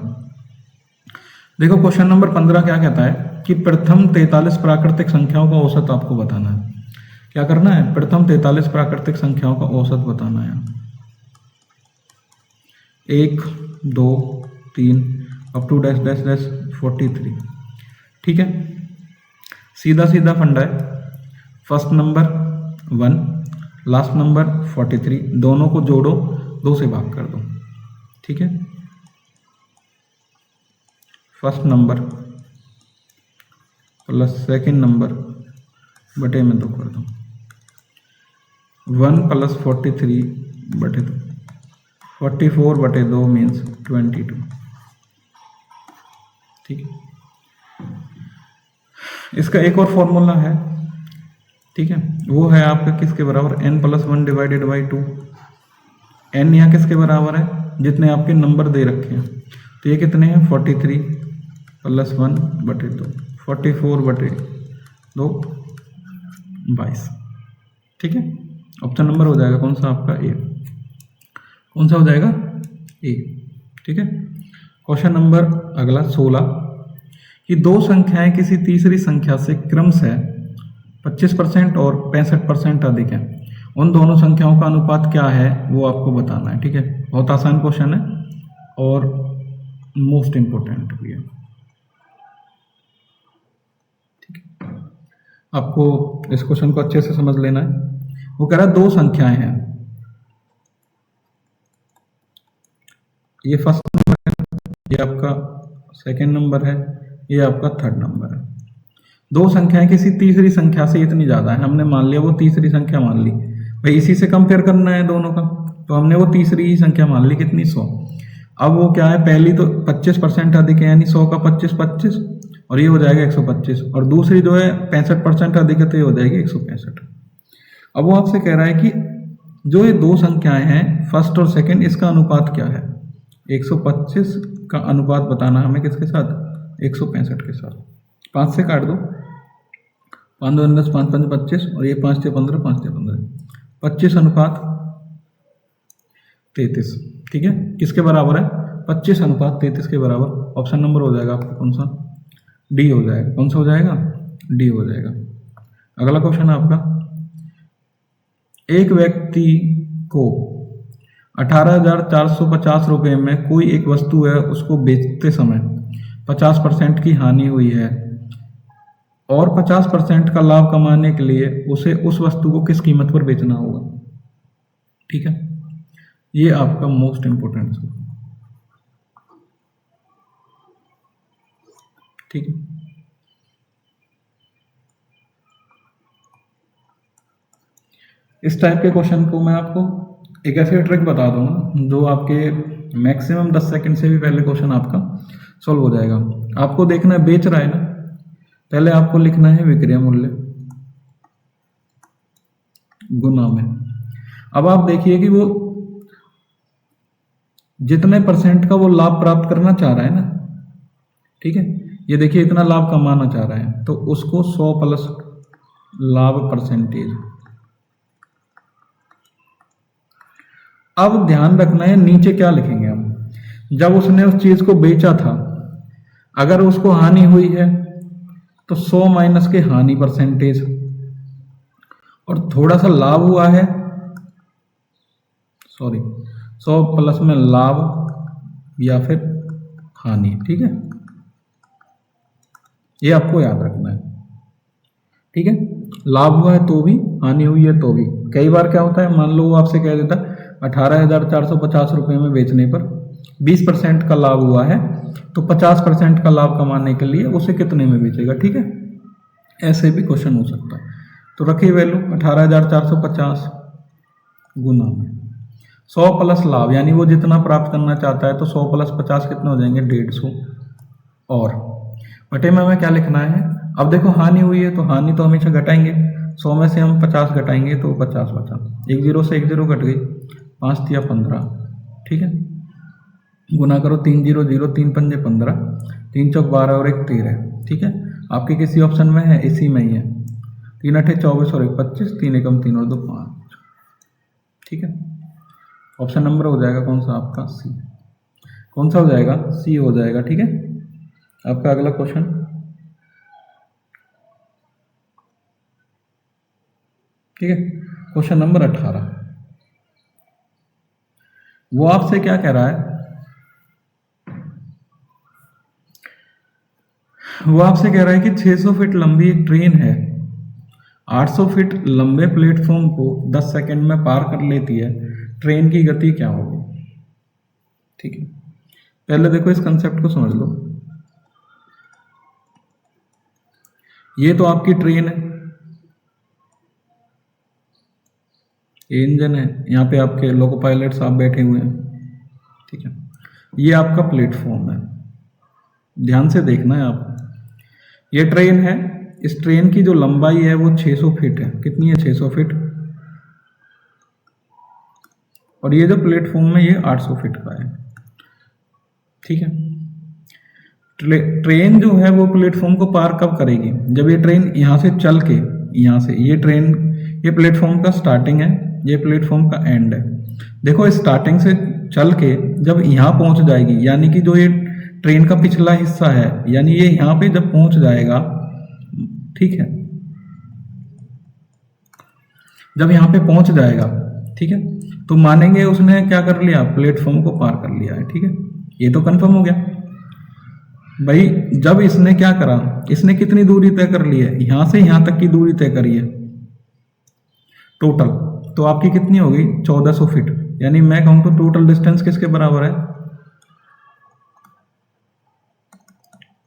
देखो क्वेश्चन नंबर 15 क्या कहता है कि प्रथम 43 प्राकृतिक संख्याओं का औसत आपको बताना है। क्या करना है? प्रथम 43 प्राकृतिक संख्याओं का औसत बताना है। 1 2 3 up to dash dash dash 43। ठीक है, सीधा सीधा फंडा है। फर्स्ट नंबर 1, लास्ट नंबर 43, दोनों को जोड़ो, 2 से भाग कर दो। ठीक है, first number plus second number बटे में 2 कर दो। 1 प्लस 43 बटे 2, 44/2 मीन्स 22। ठीक है, इसका एक और फॉर्मूला है। ठीक है, वो है आपका किसके बराबर? n + 1 divided by 2। n यहाँ किसके बराबर है? जितने आपके नंबर दे रखे हैं। तो ये कितने हैं? 43 + 1/2, 44/2 22। ठीक है, ऑप्शन नंबर हो जाएगा कौन सा आपका? ए। कौन सा हो जाएगा? ए। ठीक है, क्वेश्चन नंबर अगला 16 कि 2 संख्याएं किसी तीसरी संख्या से क्रमशः 25% और 65% अधिक है, उन दोनों संख्याओं का अनुपात क्या है वो आपको बताना है। ठीक है, बहुत आसान क्वेश्चन है और मोस्ट इंपोर्टेंट भी है। ठीक है, आपको इस क्वेश्चन को अच्छे से समझ लेना है। वो कह रहा है 2 संख्याएं हैं, ये फर्स्ट नंबर है, ये आपका सेकंड नंबर है, ये आपका थर्ड नंबर है। 2 संख्याएं किसी तीसरी संख्या से इतनी ज्यादा है, हमने मान लिया वो तीसरी संख्या मान ली भाई, इसी से कंपेयर करना है दोनों का, तो हमने वो तीसरी ही संख्या मान ली कितनी? 100। अब वो क्या है? पहली तो 25% अधिक है यानी 100 का 25 और ये हो जाएगा 125, और दूसरी जो है 65% अधिक है तो ये हो जाएगी 165। अब वो आपसे कह रहा है कि जो ये 2 संख्याएं हैं फर्स्ट और सेकंड, इसका अनुपात क्या है? 125 का अनुपात बताना हमें किसके साथ? 165 के साथ। 5 से काट दो, 5 2 10 5 5 25 और ये 5 6 15 5 6 15, 25 अनुपात 33। ठीक है, किसके बराबर है? 25 अनुपात 33 के बराबर। ऑप्शन नंबर हो जाएगा आपका कौन सा? डी हो जाएगा। कौन सा हो जाएगा? डी हो जाएगा। अगला क्वेश्चन है आपका, एक व्यक्ति को 18,450 रुपये में कोई एक वस्तु है, उसको बेचते समय 50% की हानि हुई है और 50% का लाभ कमाने के लिए उसे उस वस्तु को किस कीमत पर बेचना होगा? ठीक है, ये आपका मोस्ट इंपोर्टेंट है। ठीक है, इस टाइप के क्वेश्चन को मैं आपको एक ऐसी ट्रिक बता दूंगा जो आपके मैक्सिमम 10 सेकंड से भी पहले क्वेश्चन आपका सॉल्व हो जाएगा। आपको देखना है बेच रहा है ना, पहले आपको लिखना है विक्रय मूल्य गुना में। अब आप देखिए कि वो जितने परसेंट का वो लाभ प्राप्त करना चाह रहा है ना, ठीक है, ये देखिए इतना लाभ कमाना चाह रहा है तो उसको 100 प्लस लाभ परसेंटेज। अब ध्यान रखना है नीचे क्या लिखेंगे हम, जब उसने उस चीज को बेचा था अगर उसको हानि हुई है तो 100 माइनस के हानि परसेंटेज, और थोड़ा सा लाभ हुआ है 100 प्लस में लाभ या फिर हानि, ठीक है, ये आपको याद रखना है, ठीक है। लाभ हुआ है तो भी, हानि हुई है तो भी। कई बार क्या होता है, मान लो वो आपसे कह देता 18,450 रुपये में बेचने पर 20% का लाभ हुआ है तो 50% का लाभ कमाने के लिए उसे कितने में बेचेगा, ठीक है, ऐसे भी क्वेश्चन हो सकता है। तो रखिए वैल्यू 18,450 गुना में 100 प्लस लाभ, यानी वो जितना प्राप्त करना चाहता है तो 100 प्लस 50 कितने हो जाएंगे 150, और बटे में हमें क्या लिखना है। अब देखो हानि हुई है तो हानि तो हमेशा घटाएंगे, 100 में से हम 50 घटाएंगे तो 50 बचा, एक जीरो से एक जीरो घट गई, 5 तिया 15, ठीक है, गुना करो 3 0 0, 3 पंजे 15, 3 चौक 12 और 1 13, ठीक है। आपके किसी ऑप्शन में है, इसी में ही है, 3 8 24 और 1 25, 3 एकम 3 और 2 5, ठीक है। ऑप्शन नंबर हो जाएगा कौन सा आपका, सी। कौन सा हो जाएगा, सी हो जाएगा, ठीक है। आपका अगला क्वेश्चन, ठीक है, क्वेश्चन नंबर 18। वो आपसे क्या कह रहा है, वो आपसे कह रहा है कि 600 फीट लंबी एक ट्रेन है, 800 फीट लंबे प्लेटफॉर्म को 10 सेकंड में पार कर लेती है, ट्रेन की गति क्या होगी, ठीक है। पहले देखो इस कंसेप्ट को समझ लो, ये तो आपकी ट्रेन है, ये इंजन है, यहाँ पे आपके लोको पायलट साहब बैठे हुए हैं, ठीक है, ये आपका प्लेटफॉर्म है, ध्यान से देखना है आप। ये ट्रेन है, इस ट्रेन की जो लंबाई है वो 600 फीट है, कितनी है 600 फीट, और ये जो प्लेटफॉर्म है ये 800 फीट का है, ठीक है। ट्रेन जो है वो प्लेटफॉर्म को पार कब करेगी, जब ये ट्रेन यहाँ से चल के, यहाँ से ये ट्रेन, ये प्लेटफॉर्म का स्टार्टिंग है, ये प्लेटफॉर्म का एंड है। देखो स्टार्टिंग से चल के जब यहाँ पहुंच जाएगी, यानी कि जो ये ट्रेन का पिछला हिस्सा है, यानी ये यहाँ पे जब पहुंच जाएगा, ठीक है, जब यहाँ पे पहुंच जाएगा, ठीक है, तो मानेंगे उसने क्या कर लिया, प्लेटफॉर्म को पार कर लिया है, ठीक है, ये तो कंफर्म हो गया भाई। जब इसने क्या करा, इसने कितनी दूरी तय कर ली है, यहां से यहां तक की दूरी तय करी है टोटल, तो आपकी कितनी हो गई 1400 फीट, यानी मैं कहूं तो टोटल डिस्टेंस किसके बराबर है,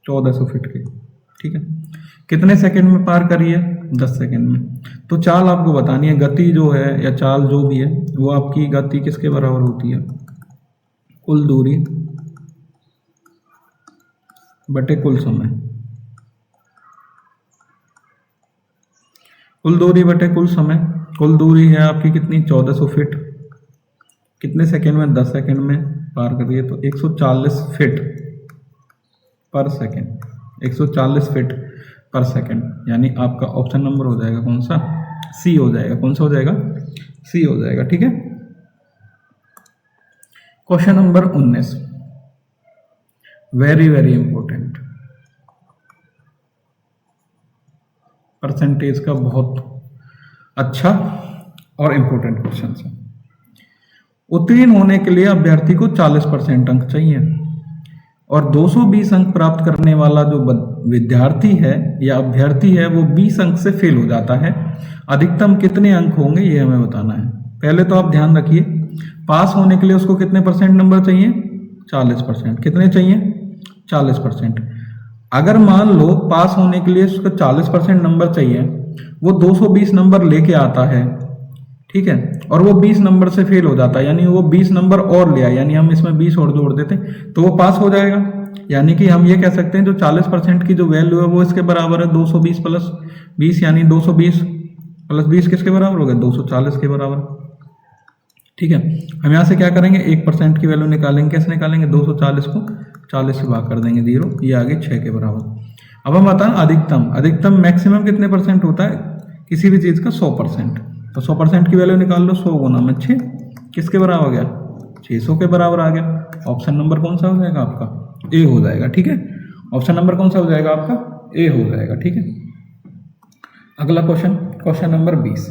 1400 फीट के, ठीक है। कितने सेकंड में पार करी है, 10 सेकंड में। तो चाल आपको बतानी है, गति जो है या चाल जो भी है वो आपकी गति किसके बराबर होती है, कुल दूरी बटे कुल समय, कुल दूरी बटे कुल समय। कुल दूरी है आपकी कितनी 1400 फीट, कितने सेकंड में, 10 सेकंड में पार कर रही है, तो 140 फीट पर सेकंड, 140 फीट पर सेकंड, यानी आपका ऑप्शन नंबर हो जाएगा कौन सा, सी हो जाएगा। कौन सा हो जाएगा, सी हो जाएगा, ठीक है। Question number 19, very very important, percentage का बहुत अच्छा और इंपॉर्टेंट क्वेश्चन है। उत्तीर्ण होने के लिए अभ्यर्थी को 40% अंक चाहिए, और 220 अंक प्राप्त करने वाला जो विद्यार्थी है या अभ्यर्थी है वो 20 अंक से फेल हो जाता है। अधिकतम कितने अंक होंगे ये हमें बताना है। पहले तो आप ध्यान रखिए, पास होने के लिए उसको कितने परसेंट नंबर चाहिए, 40%। कितने चाहिए, 40%। अगर मान लो पास होने के लिए उसका 40% नंबर चाहिए, वो 220 नंबर लेके आता है, ठीक है, और वो 20 नंबर से फेल हो जाता है, यानी वो 20 नंबर और ले आए, यानी हम इसमें 20 और जोड़ देते तो वो पास हो जाएगा। यानी कि हम ये कह सकते हैं जो 40% की जो वैल्यू है वो इसके बराबर है 220 प्लस 20, यानी 220 प्लस 20 किसके बराबर हो गया, 240 के बराबर। ठीक है, हम यहाँ से क्या करेंगे, 1% की वैल्यू निकालेंगे। कैसे निकालेंगे, 240 को 40 से भाग कर देंगे 0, ये आगे 6 के बराबर। अब हम बताएं अधिकतम, अधिकतम मैक्सिमम कितने परसेंट होता है किसी भी चीज़ का, 100%। तो 100% की वैल्यू निकाल लो, 100 गुना में 6 किसके बराबर हो गया, 600 के बराबर आ गया। ऑप्शन नंबर कौन सा हो जाएगा आपका, ए हो जाएगा। ठीक है, ऑप्शन नंबर कौन सा हो जाएगा आपका, ए हो जाएगा। ठीक है, अगला question, question number 20।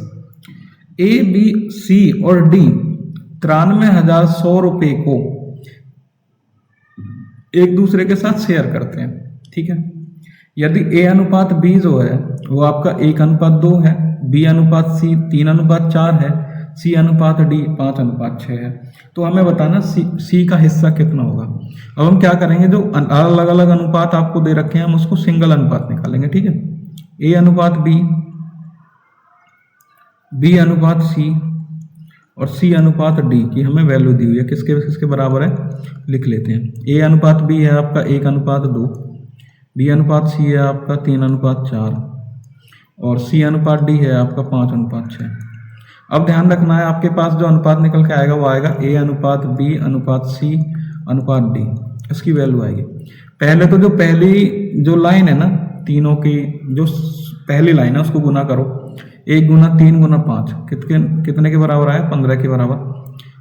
A B C और डी 93,100 रुपये को एक दूसरे के साथ शेयर करते हैं। ठीक है, यदि ए अनुपात बी जो है वो आपका 1:2 है, बी अनुपात सी 3:4 है, सी अनुपात डी 5:6 है, तो हमें बताना सी का हिस्सा कितना होगा। अब हम क्या करेंगे, जो अलग अलग अनुपात आपको दे रखे हैं हम उसको सिंगल अनुपात निकालेंगे। ठीक है, ए अनुपात बी, बी अनुपात सी और सी अनुपात डी की हमें वैल्यू दी हुई है, किसके किसके बराबर है, लिख लेते हैं। ए अनुपात बी है आपका 1:2, बी अनुपात सी है आपका 3:4 और सी अनुपात डी है आपका 5:6। अब ध्यान रखना है, आपके पास जो अनुपात निकल के आएगा वो आएगा ए अनुपात बी अनुपात सी अनुपात डी, इसकी वैल्यू आएगी। पहले तो जो पहली जो लाइन है ना, तीनों की जो पहली लाइन है उसको गुना करो, 1 गुना 3 गुना 5 कितने के बराबर आया, 15 के बराबर।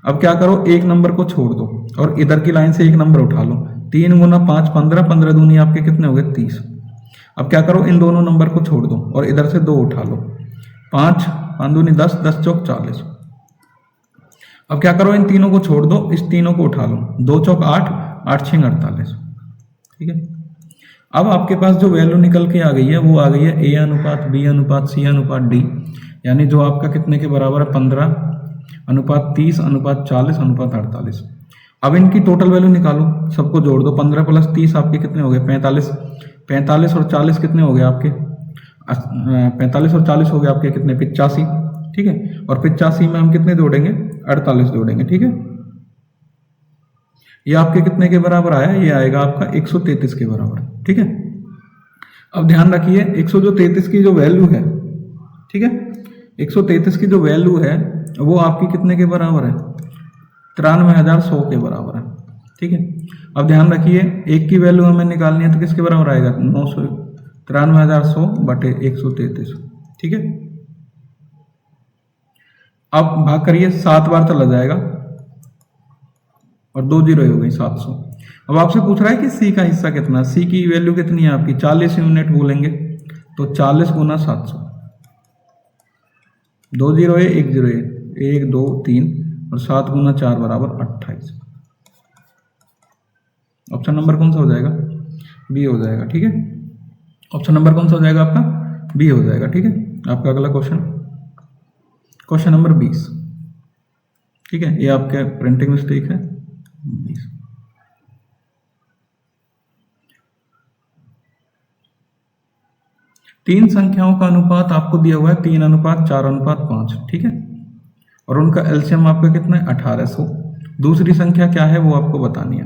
अब क्या करो, एक नंबर को छोड़ दो और इधर की लाइन से एक नंबर उठा लो, 3 गुना 5 15, 15 दूनी आपके कितने हो गए 30। अब क्या करो, इन दोनों नंबर को छोड़ दो और इधर से 2 उठा लो, 5 5 दूनी 10, 10 चौक 40। अब क्या करो, इन तीनों को छोड़ दो, इस तीनों को उठा लो, 2 चौक 8, 8 6 48। ठीक है, अब आपके पास जो वैल्यू निकल के आ गई है वो आ गई है ए अनुपात बी अनुपात सी अनुपात डी, यानी जो आपका कितने के बराबर है, 15 अनुपात 30 अनुपात 40 अनुपात 48। अब इनकी टोटल वैल्यू निकालो, सबको जोड़ दो, 15 प्लस 30 आपके कितने हो गए, 45, 45 और 40 कितने हो गए आपके, 45 और 40 हो गए आपके कितने, 85। ठीक है, और 85 में हम कितने जोड़ेंगे, 48 जोड़ेंगे। ठीक है, ये आपके कितने के बराबर आया, ये आएगा आपका 133 के बराबर। ठीक है, अब ध्यान रखिए 133 की जो वैल्यू है, ठीक है, 133 की जो वैल्यू है वो आपकी कितने के बराबर है, 93,100 के बराबर है। ठीक है, अब ध्यान रखिए एक की वैल्यू हमें निकालनी है तो किसके बराबर आएगा, 93,100 बटे 133। ठीक है, अब भाग करिए, 7 बार चला जाएगा और 2 जीरो हो गई 700। अब आपसे पूछ रहा है कि सी का हिस्सा कितना, सी की वैल्यू कितनी है आपकी, 40 यूनिट बोलेंगे तो 40 गुना 700, 2 जीरो है 1 जीरो है, 1 2 3 और 7 गुना 4 बराबर 28। ऑप्शन नंबर कौन सा हो जाएगा, बी हो जाएगा। ठीक है, ऑप्शन नंबर कौन सा हो जाएगा आपका, बी हो जाएगा। ठीक है, आपका अगला क्वेश्चन, क्वेश्चन नंबर 20। ठीक है, ये आपके प्रिंटिंग मिस्टेक है, 20। तीन संख्याओं का अनुपात आपको दिया हुआ है 3:4:5। ठीक है, और उनका एलसीएम आपका कितना है, 1800। दूसरी संख्या क्या है वो आपको बतानी है।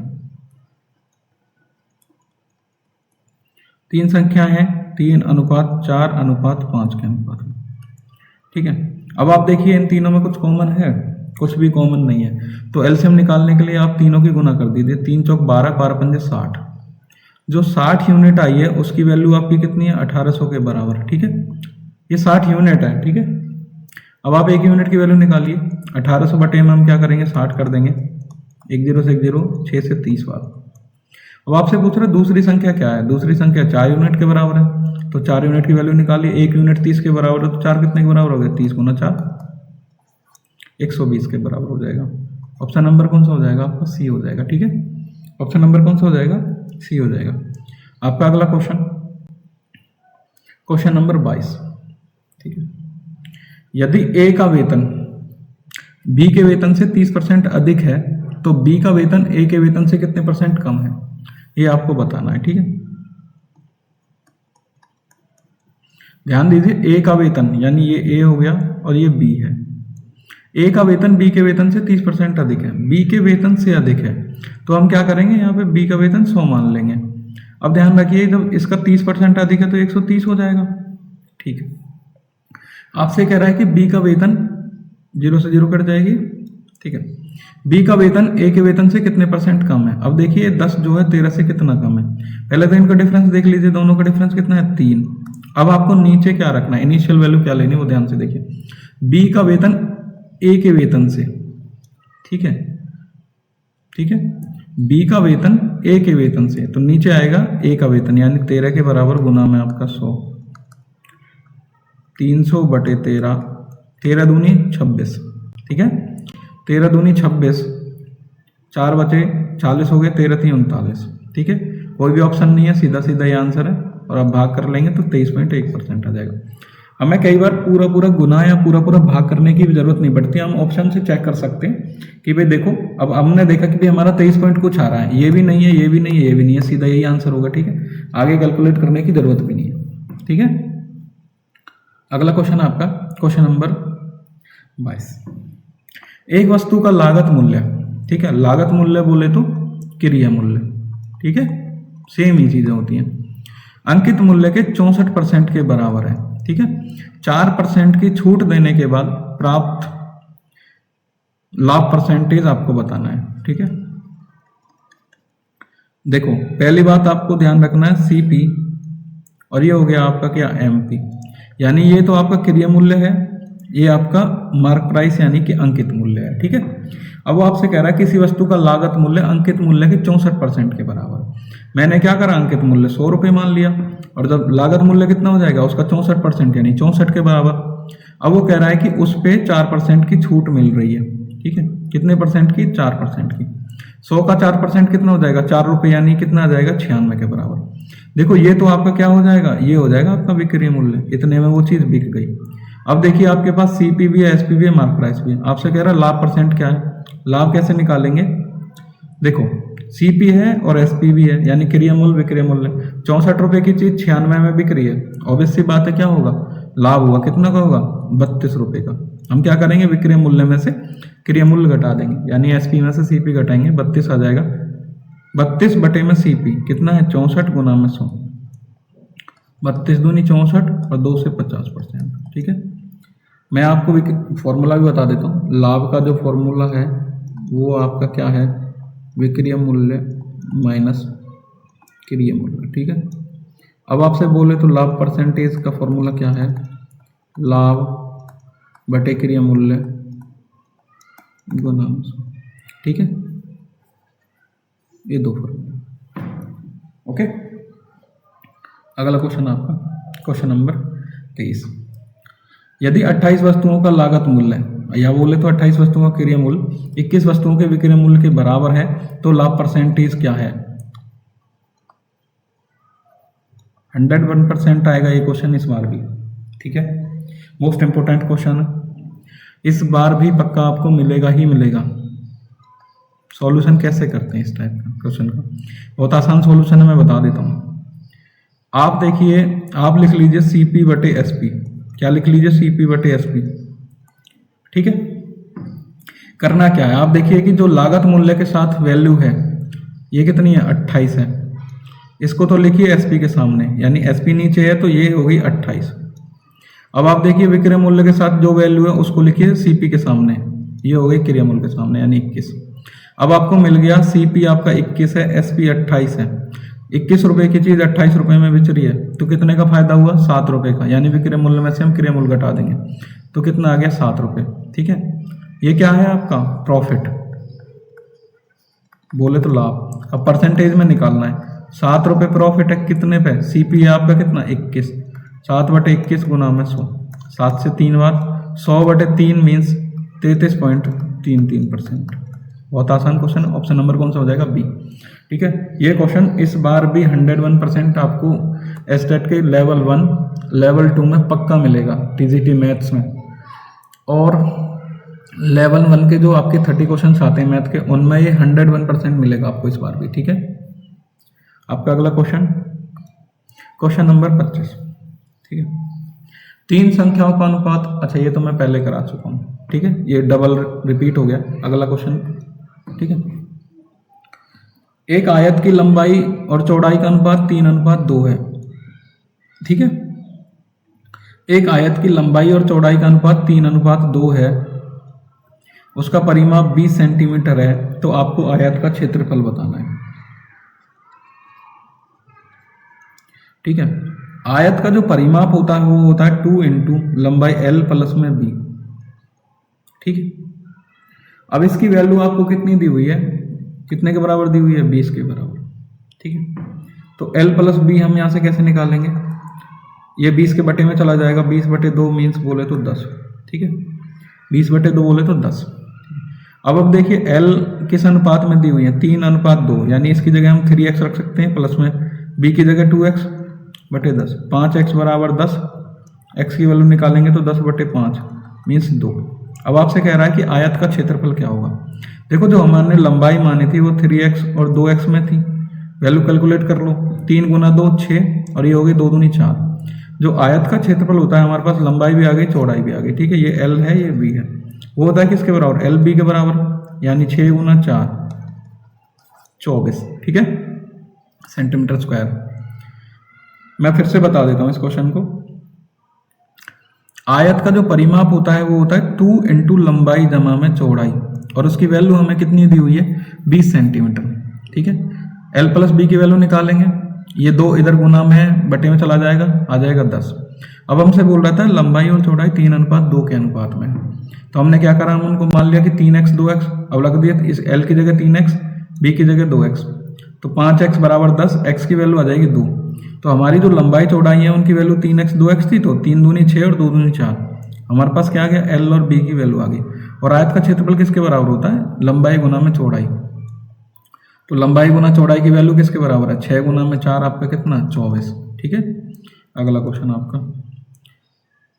तीन संख्या है 3:4:5 के अनुपात में। ठीक है, अब आप देखिए इन तीनों में कुछ कॉमन है, कुछ भी कॉमन नहीं है, तो एलसीएम निकालने के लिए आप तीनों की गुना कर दीजिए, 3 चौक 12, 12 पंजे 60। जो 60 यूनिट आई है उसकी वैल्यू आपकी कितनी है, 1800 के बराबर। ठीक है, ये 60 यूनिट है। ठीक है, अब आप एक यूनिट की वैल्यू निकालिए, 1800 बटे में हम क्या करेंगे, 60 कर देंगे, 1 0 से 1 0, 6 से 30 बार। अब आपसे पूछ रहे दूसरी संख्या क्या है, दूसरी संख्या 4 यूनिट के बराबर है, तो 4 यूनिट की वैल्यू निकालिए, 1 यूनिट 30 के बराबर है, तो 4 कितने के बराबर हो गया, 30 गुना 4 120 के बराबर हो जाएगा। ऑप्शन नंबर कौन सा हो जाएगा आपका, सी हो जाएगा। ठीक है, ऑप्शन नंबर कौन सा हो जाएगा, सी हो जाएगा। आपका अगला क्वेश्चन, क्वेश्चन नंबर 22। ठीक है, यदि ए का वेतन बी के वेतन से 30% अधिक है तो बी का वेतन ए के वेतन से कितने परसेंट कम है, ये आपको बताना है। ठीक है, ध्यान दीजिए, ए का वेतन यानी ये ए हो गया और ये बी है। ए का वेतन बी के वेतन से 30% अधिक है, बी के वेतन से अधिक है, तो हम क्या करेंगे यहाँ पे बी का वेतन 100 मान लेंगे। अब ध्यान रखिए जब इसका 30% अधिक है तो 130 हो जाएगा। ठीक है, आपसे कह रहा है कि बी का वेतन 0 से 0 कट जाएगी। ठीक है, बी का वेतन ए के वेतन से कितने % कम है। अब देखिए 10 जो है 13 से कितना कम है। पहले तो इनका डिफरेंस देख लीजिए, दोनों का डिफरेंस कितना है 3। अब आपको नीचे क्या रखना है, इनिशियल वैल्यू क्या लेनी है वो ध्यान से देखिए। बी का वेतन ए के वेतन से, ठीक है, ठीक है, बी का वेतन ए के वेतन से, तो नीचे आएगा ए का वेतन यानी 13 के बराबर गुना में आपका 100, 300 बटे 13, 13 दूनी 26। ठीक है, 13 दूनी 26, 4 बचे 40 हो गए, 13 3 39। ठीक है, कोई भी ऑप्शन नहीं है, सीधा सीधा ये आंसर है, और आप भाग कर लेंगे तो 23.1% आ जाएगा। हमें कई बार पूरा पूरा गुना या पूरा पूरा भाग करने की भी जरूरत नहीं पड़ती, हम ऑप्शन से चेक कर सकते हैं कि भाई देखो अब हमने देखा कि भाई हमारा 23 पॉइंट कुछ आ रहा है, ये भी नहीं है, ये भी नहीं है, ये भी नहीं है, सीधा यही आंसर होगा। ठीक है, आगे कैलकुलेट करने की जरूरत भी नहीं है। ठीक है, अगला क्वेश्चन आपका क्वेश्चन नंबर 22। एक वस्तु का लागत मूल्य, ठीक है, लागत मूल्य बोले तो क्रिया मूल्य, ठीक है, सेम ही चीजें होती हैं, अंकित मूल्य के 64% के बराबर है। ठीक है, 4% की छूट देने के बाद प्राप्त लाभ परसेंटेज आपको बताना है। ठीक है, देखो पहली बात आपको ध्यान रखना है सीपी, और ये हो गया आपका क्या एमपी, यानी ये तो आपका क्रिया मूल्य है, ये आपका मार्क प्राइस यानी कि अंकित मूल्य है। ठीक है, अब वो आपसे कह रहा है किसी वस्तु का लागत मूल्य अंकित मूल्य के 64% के बराबर। मैंने क्या करा, अंकित मूल्य 100 रुपये मान लिया, और जब लागत मूल्य कितना हो जाएगा उसका 64% यानी 64 के बराबर। अब वो कह रहा है कि उस पे 4% की छूट मिल रही है। ठीक है, कितने परसेंट की, 4% की। 100 का 4% कितना हो जाएगा, 4 रुपये यानी कितना आ जाएगा 96 के बराबर। देखो ये तो आपका क्या हो जाएगा, ये हो जाएगा आपका विक्रय मूल्य, इतने में वो चीज बिक गई। अब देखिए आपके पास सीपी भी है, एसपी भी है, मार्क प्राइस भी है। आपसे कह रहा है लाभ परसेंट क्या है, लाभ कैसे निकालेंगे, देखो सीपी है और एसपी भी है यानी क्रिया मूल्य विक्रय मूल्य। 64 रुपये की चीज 96 में बिक रही है, ऑब्वियस सी बात है क्या होगा, लाभ होगा, कितना का होगा 32 रुपये का। हम क्या करेंगे, विक्रय मूल्य में से क्रिया मूल्य घटा देंगे, यानी एसपी में से सीपी घटाएंगे, 32 आ जाएगा। 32 बटे में सीपी कितना है 64 गुना में 100, 32 दूनी 64 और 2 से 50%। ठीक है, मैं आपको फॉर्मूला भी बता देता हूँ। लाभ का जो फॉर्मूला है वो आपका क्या है, विक्रय मूल्य माइनस क्रिया मूल्य। ठीक है, अब आपसे बोले तो लाभ परसेंटेज का फॉर्मूला क्या है, लाभ बटे क्रिया मूल्य गुना 100। ठीक है, ये दो फॉर्मूला। ओके, अगला क्वेश्चन आपका क्वेश्चन नंबर 23। यदि 28 वस्तुओं का लागत मूल्य, या बोले तो 28 वस्तुओं का क्रिया मूल्य 21 वस्तुओं के विक्रय मूल्य के बराबर है, तो लाभ परसेंटेज क्या है। 101% आएगा ये क्वेश्चन इस बार भी। ठीक है, मोस्ट इंपोर्टेंट क्वेश्चन है, इस बार भी पक्का आपको मिलेगा ही मिलेगा। सॉल्यूशन कैसे करते हैं इस टाइप का क्वेश्चन का, बहुत आसान सॉल्यूशन है, मैं बता देता हूँ। आप देखिए, आप लिख लीजिए सीपी बटे एसपी, क्या लिख लीजिए सीपी बटे एसपी। ठीक है, करना क्या है, आप देखिए कि जो लागत मूल्य के साथ वैल्यू है ये कितनी है 28 है, इसको तो लिखिए एसपी के सामने, यानी एसपी नीचे है तो ये हो गई 28। अब आप देखिए विक्रय मूल्य के साथ जो वैल्यू है उसको लिखिए सीपी के सामने, ये हो गई क्रिया मूल्य के सामने यानी 21। अब आपको मिल गया सीपी आपका 21 है, एसपी 28 है। 21 रुपये की चीज 28 रुपये में बेच रही है तो कितने का फायदा हुआ 7 रुपये का, यानी विक्रय मूल्य में से हम क्रिया मूल्य घटा देंगे तो कितना आ गया 7 रुपये। ठीक है, ये क्या है आपका प्रॉफिट, बोले तो लाभ। अब परसेंटेज में निकालना है, 7 रुपये प्रॉफिट है, कितने पे सीपी है आपका कितना 21, 7 बटे 21 गुना में 100, 7 से 3 बार 100 बटे 3 मीन्स 33.33%। बहुत आसान क्वेश्चन, ऑप्शन नंबर कौन सा हो जाएगा बी। ठीक है, ये क्वेश्चन इस बार भी 101% आपको एस्टेट के लेवल 1 लेवल 2 में पक्का मिलेगा, टीजीटी मैथ्स में, और लेवल 1 के जो आपके 30 क्वेश्चन आते हैं मैथ के, उनमें ये 101% मिलेगा आपको इस बार भी। ठीक है, आपका अगला क्वेश्चन क्वेश्चन नंबर 25। ठीक है, तीन संख्याओं का अनुपात, अच्छा ये तो मैं पहले करा चुका हूँ, ठीक है, ये डबल रिपीट हो गया। अगला क्वेश्चन, ठीक है, एक आयत की लंबाई और चौड़ाई का अनुपात 3:2 है, ठीक है। एक आयत की लंबाई और चौड़ाई का अनुपात 3:2 है, उसका परिमाप 20 सेंटीमीटर है, तो आपको आयत का क्षेत्रफल बताना है, ठीक है। आयत का जो परिमाप होता है वो होता है 2 इंटू लंबाई L प्लस में B, ठीक है। अब इसकी वैल्यू आपको कितनी दी हुई है, कितने के बराबर दी हुई है, 20 के बराबर, ठीक है। तो L प्लस B हम यहाँ से कैसे निकालेंगे, ये 20 के बटे में चला जाएगा, 20/2 मीन्स बोले तो 10, ठीक है, 20/2 बोले तो 10। अब देखिए L किस अनुपात में दी हुई है, 3:2, यानी इसकी जगह हम 3x रख सकते हैं, प्लस में B की जगह 2x/10, 5x बराबर 10, x की वैल्यू निकालेंगे तो 10/5 मीन्स 2। अब आपसे कह रहा है कि आयत का क्षेत्रफल क्या होगा। देखो जो हमारे लंबाई मानी थी वो 3x और 2x में थी, वैल्यू कैलकुलेट कर लो, 3 × 2 6 और ये हो गई 2 दूनी 4। जो आयत का क्षेत्रफल होता है हमारे पास लंबाई भी आ गई, चौड़ाई भी आ गई, ठीक है, ये L है, ये B है, वो होता है किसके बराबर, LB के बराबर, यानी 6 × 4 24, ठीक है, सेंटीमीटर स्क्वायर। मैं फिर से बता देता हूं इस क्वेश्चन को। आयत का जो परिमाप होता है वो होता है 2 इंटू लंबाई जमा में चौड़ाई, और उसकी वैल्यू हमें कितनी दी हुई है, 20 सेंटीमीटर, ठीक है। L प्लस B की वैल्यू निकालेंगे, ये 2 इधर गुना में बटे में चला जाएगा, आ जाएगा 10। अब हमसे बोल रहा था लंबाई और चौड़ाई 3:2 के अनुपात में, तो हमने क्या करा, हम उनको मान लिया कि 3x 2x, अब लग दिया इस L की जगह 3x, B की जगह 2x, तो 5x बराबर 10, x की वैल्यू आ जाएगी 2। तो हमारी जो लंबाई चौड़ाई है उनकी वैल्यू 3x 2x थी, तो 3 दूनी 6 और 2 दूनी 4, हमारे पास क्या आ गया, L और B की वैल्यू आ गई। और आयत का क्षेत्रफल किसके बराबर होता है, लंबाई गुना में चौड़ाई, तो लंबाई गुना चौड़ाई की वैल्यू किसके बराबर है, 6 × 4 आपका कितना, 24, ठीक है। अगला क्वेश्चन आपका,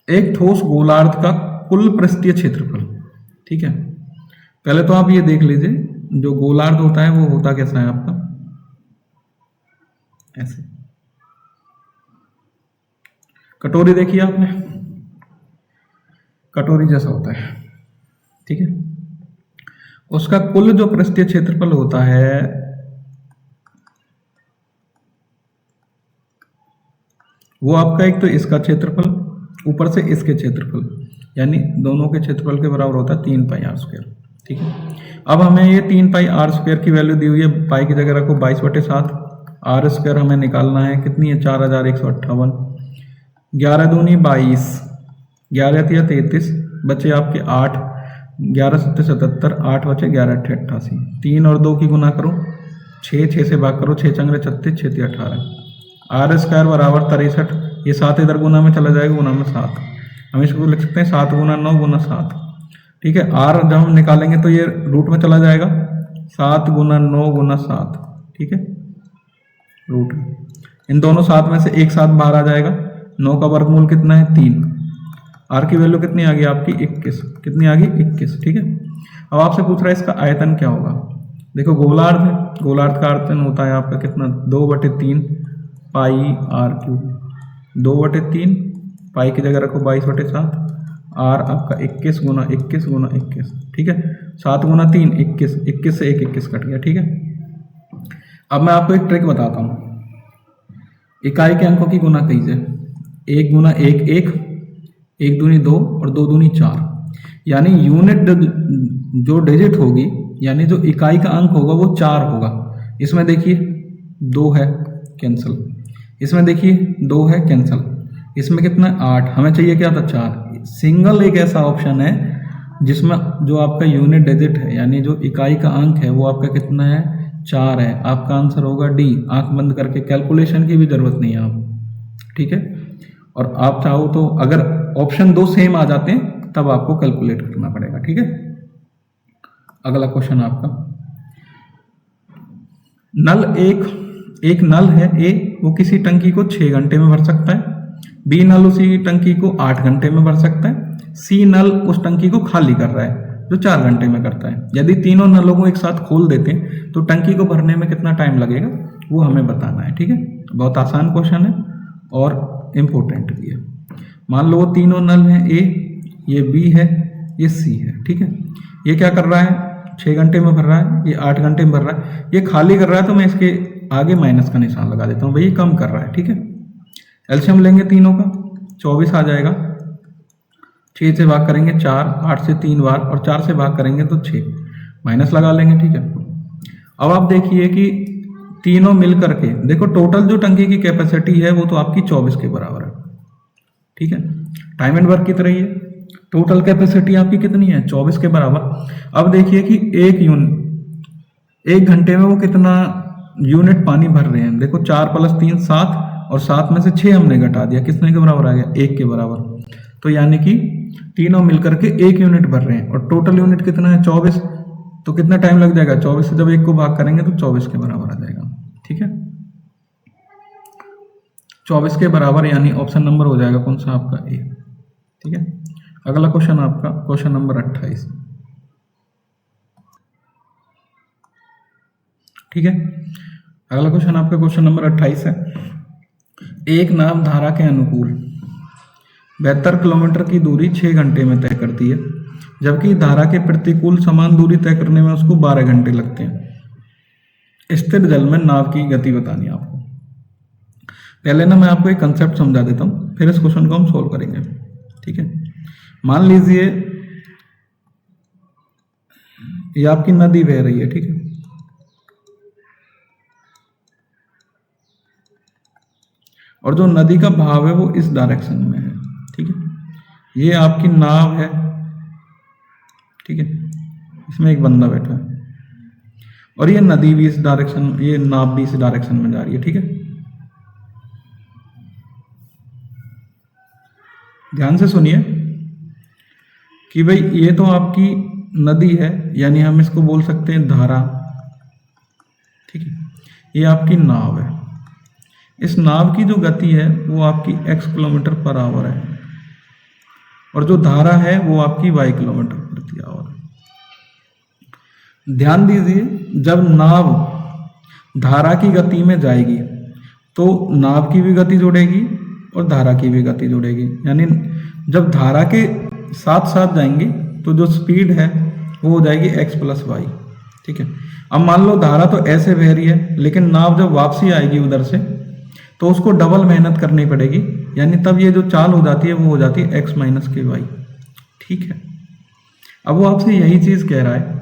एक ठोस गोलार्ध का कुल पृष्ठीय क्षेत्रफल, ठीक है। पहले तो आप ये देख लीजिए जो गोलार्ध होता है वो होता कैसा है आपका, ऐसे कटोरी देखिए आपने, कटोरी जैसा होता है, ठीक है। उसका कुल जो पृष्ठीय क्षेत्रफल होता है वो आपका एक तो इसका क्षेत्रफल ऊपर से इसके क्षेत्रफल, यानी दोनों के क्षेत्रफल के बराबर होता है 3πr², ठीक है। अब हमें ये 3πr² की वैल्यू दी हुई है, पाई की जगह रखो 22/7, r² हमें निकालना है, कितनी है, 4158, 11 दूनी 22, 11 × 33, बचे आपके 8, 11 × 7 77, 8 बचे, 11 × 8 88, 3 और 2 की गुना करो, 6, 6 से भाग करो, 6 चंगरे 36, 6 × 18, r² बराबर 63, ये 7 इधर गुना में चला जाएगा, गुना में 7, हम इसको लिख सकते हैं 7 × 9 × 7, ठीक है। r जब हम निकालेंगे तो ये रूट में चला जाएगा, 7 × 9 × 7, ठीक है, रूट, इन दोनों 7 में से एक 7 बाहर आ जाएगा, 9 का वर्गमूल कितना है, 3, r की वैल्यू कितनी आ गई आपकी, 21, कितनी आ गई, 21, ठीक है। अब आपसे पूछ रहा है इसका आयतन क्या होगा। देखो गोलार्ध है, गोलार्ध का आयतन होता है आपका कितना, 2/3 πr³, 2/3 पाई की जगह रखो 22/7, r आपका 21 × 21 × 21, ठीक है, 7 × 3 21, 21 से 1 21 कट गया, ठीक है। अब मैं आपको एक ट्रिक बताता हूँ, इकाई के अंकों की गुना कीजिए, 1 × 1 1, 1 दूनी 2 और 2 दूनी 4, यानी यूनिट जो डिजिट होगी, यानी जो इकाई का अंक होगा वो 4 होगा। इसमें देखिए 2 है, कैंसिल, इसमें देखिए 2 है, कैंसिल, इसमें कितना है, 8, हमें चाहिए क्या था, 4। सिंगल एक ऐसा ऑप्शन है जिसमें जो आपका यूनिट डिजिट है, यानी जो इकाई का अंक है वो आपका कितना है, 4 है। आपका आंसर होगा डी, आंख बंद करके, कैलकुलेशन की भी जरूरत नहीं है आप, ठीक है। और आप चाहो तो अगर ऑप्शन 2 सेम आ जाते हैं तब आपको कैलकुलेट करना पड़ेगा, ठीक है। अगला क्वेश्चन आपका, नल एक नल है ए, वो किसी टंकी को 6 घंटे में भर सकता है, बी नल उसी टंकी को 8 घंटे में भर सकता है, सी नल उस टंकी को खाली कर रहा है जो 4 घंटे में करता है। यदि तीनों नलों को एक साथ खोल देते हैं तो टंकी को भरने में कितना टाइम लगेगा वो हमें बताना है, ठीक है। बहुत आसान क्वेश्चन है और इम्पोर्टेंट भी है। मान लो वो तीनों नल हैं, ए, ये बी है, ये सी है, ठीक है। ये क्या कर रहा है, 6 घंटे में भर रहा है, ये 8 घंटे में भर रहा है, ये खाली कर रहा है, तो मैं इसके आगे माइनस का निशान लगा देता हूँ, भाई ये कम कर रहा है, ठीक है। एलसीएम लेंगे तीनों का, 24 आ जाएगा। 6 से भाग करेंगे 4, 8 से 3 बार, और 4 से भाग करेंगे तो 6, माइनस लगा लेंगे, ठीक है। अब आप देखिए कि तीनों मिल करके देखो टोटल जो टंकी की कैपेसिटी है वो तो आपकी 24 के बराबर है, ठीक है। टाइम एंड वर्क की तरह ही है, टोटल कैपेसिटी आपकी कितनी है, 24 के बराबर। अब देखिए कि 1 घंटे में वो कितना यूनिट पानी भर रहे हैं। देखो 4 + 3 7, और 7 में से 6 हमने घटा दिया, कितने के बराबर आ गया, 1 के बराबर। तो यानी कि तीनों मिलकर के 1 यूनिट भर रहे हैं, और टोटल यूनिट कितना है, 24। तो कितना टाइम लग जाएगा, 24 से जब 1 को भाग करेंगे तो 24 के बराबर आ जाएगा, ठीक है। 24 के बराबर, यानी ऑप्शन नंबर हो जाएगा कौन सा आपका, ए, ठीक है। अगला क्वेश्चन आपका क्वेश्चन नंबर 28, ठीक है। अगला क्वेश्चन आपका क्वेश्चन नंबर 28 है। एक नाव धारा के अनुकूल 72 किलोमीटर की दूरी 6 घंटे में तय करती है, जबकि धारा के प्रतिकूल समान दूरी तय करने में उसको 12 घंटे लगते हैं। स्थिर जल में नाव की गति बतानी है आपको। पहले ना मैं आपको एक कंसेप्ट समझा देता हूँ, फिर इस क्वेश्चन को हम सोल्व करेंगे, ठीक है। मान लीजिए ये आपकी नदी बह रही है, ठीक है। और जो नदी का बहाव है वो इस डायरेक्शन में है, ठीक है। ये आपकी नाव है, ठीक है। इसमें एक बंदा बैठा है, और ये नदी भी इस डायरेक्शन, ये नाव भी इस डायरेक्शन में जा रही है, ठीक है। ध्यान से सुनिए कि भाई ये तो आपकी नदी है, यानी हम इसको बोल सकते हैं धारा, ठीक है। ये आपकी नाव है, इस नाव की जो गति है वो आपकी x किलोमीटर पर आवर है, और जो धारा है वो आपकी y किलोमीटर प्रति आवर है। ध्यान दीजिए, जब नाव धारा की गति में जाएगी तो नाव की भी गति जुड़ेगी और धारा की भी गति जुड़ेगी, यानी जब धारा के साथ साथ जाएंगी तो जो स्पीड है वो हो जाएगी x + y, ठीक है। अब मान लो धारा तो ऐसे बह रही है, लेकिन नाव जब वापसी आएगी उधर से तो उसको डबल मेहनत करनी पड़ेगी, यानी तब ये जो चाल हो जाती है वो हो जाती है x - के y, ठीक है। अब वो आपसे यही चीज कह रहा है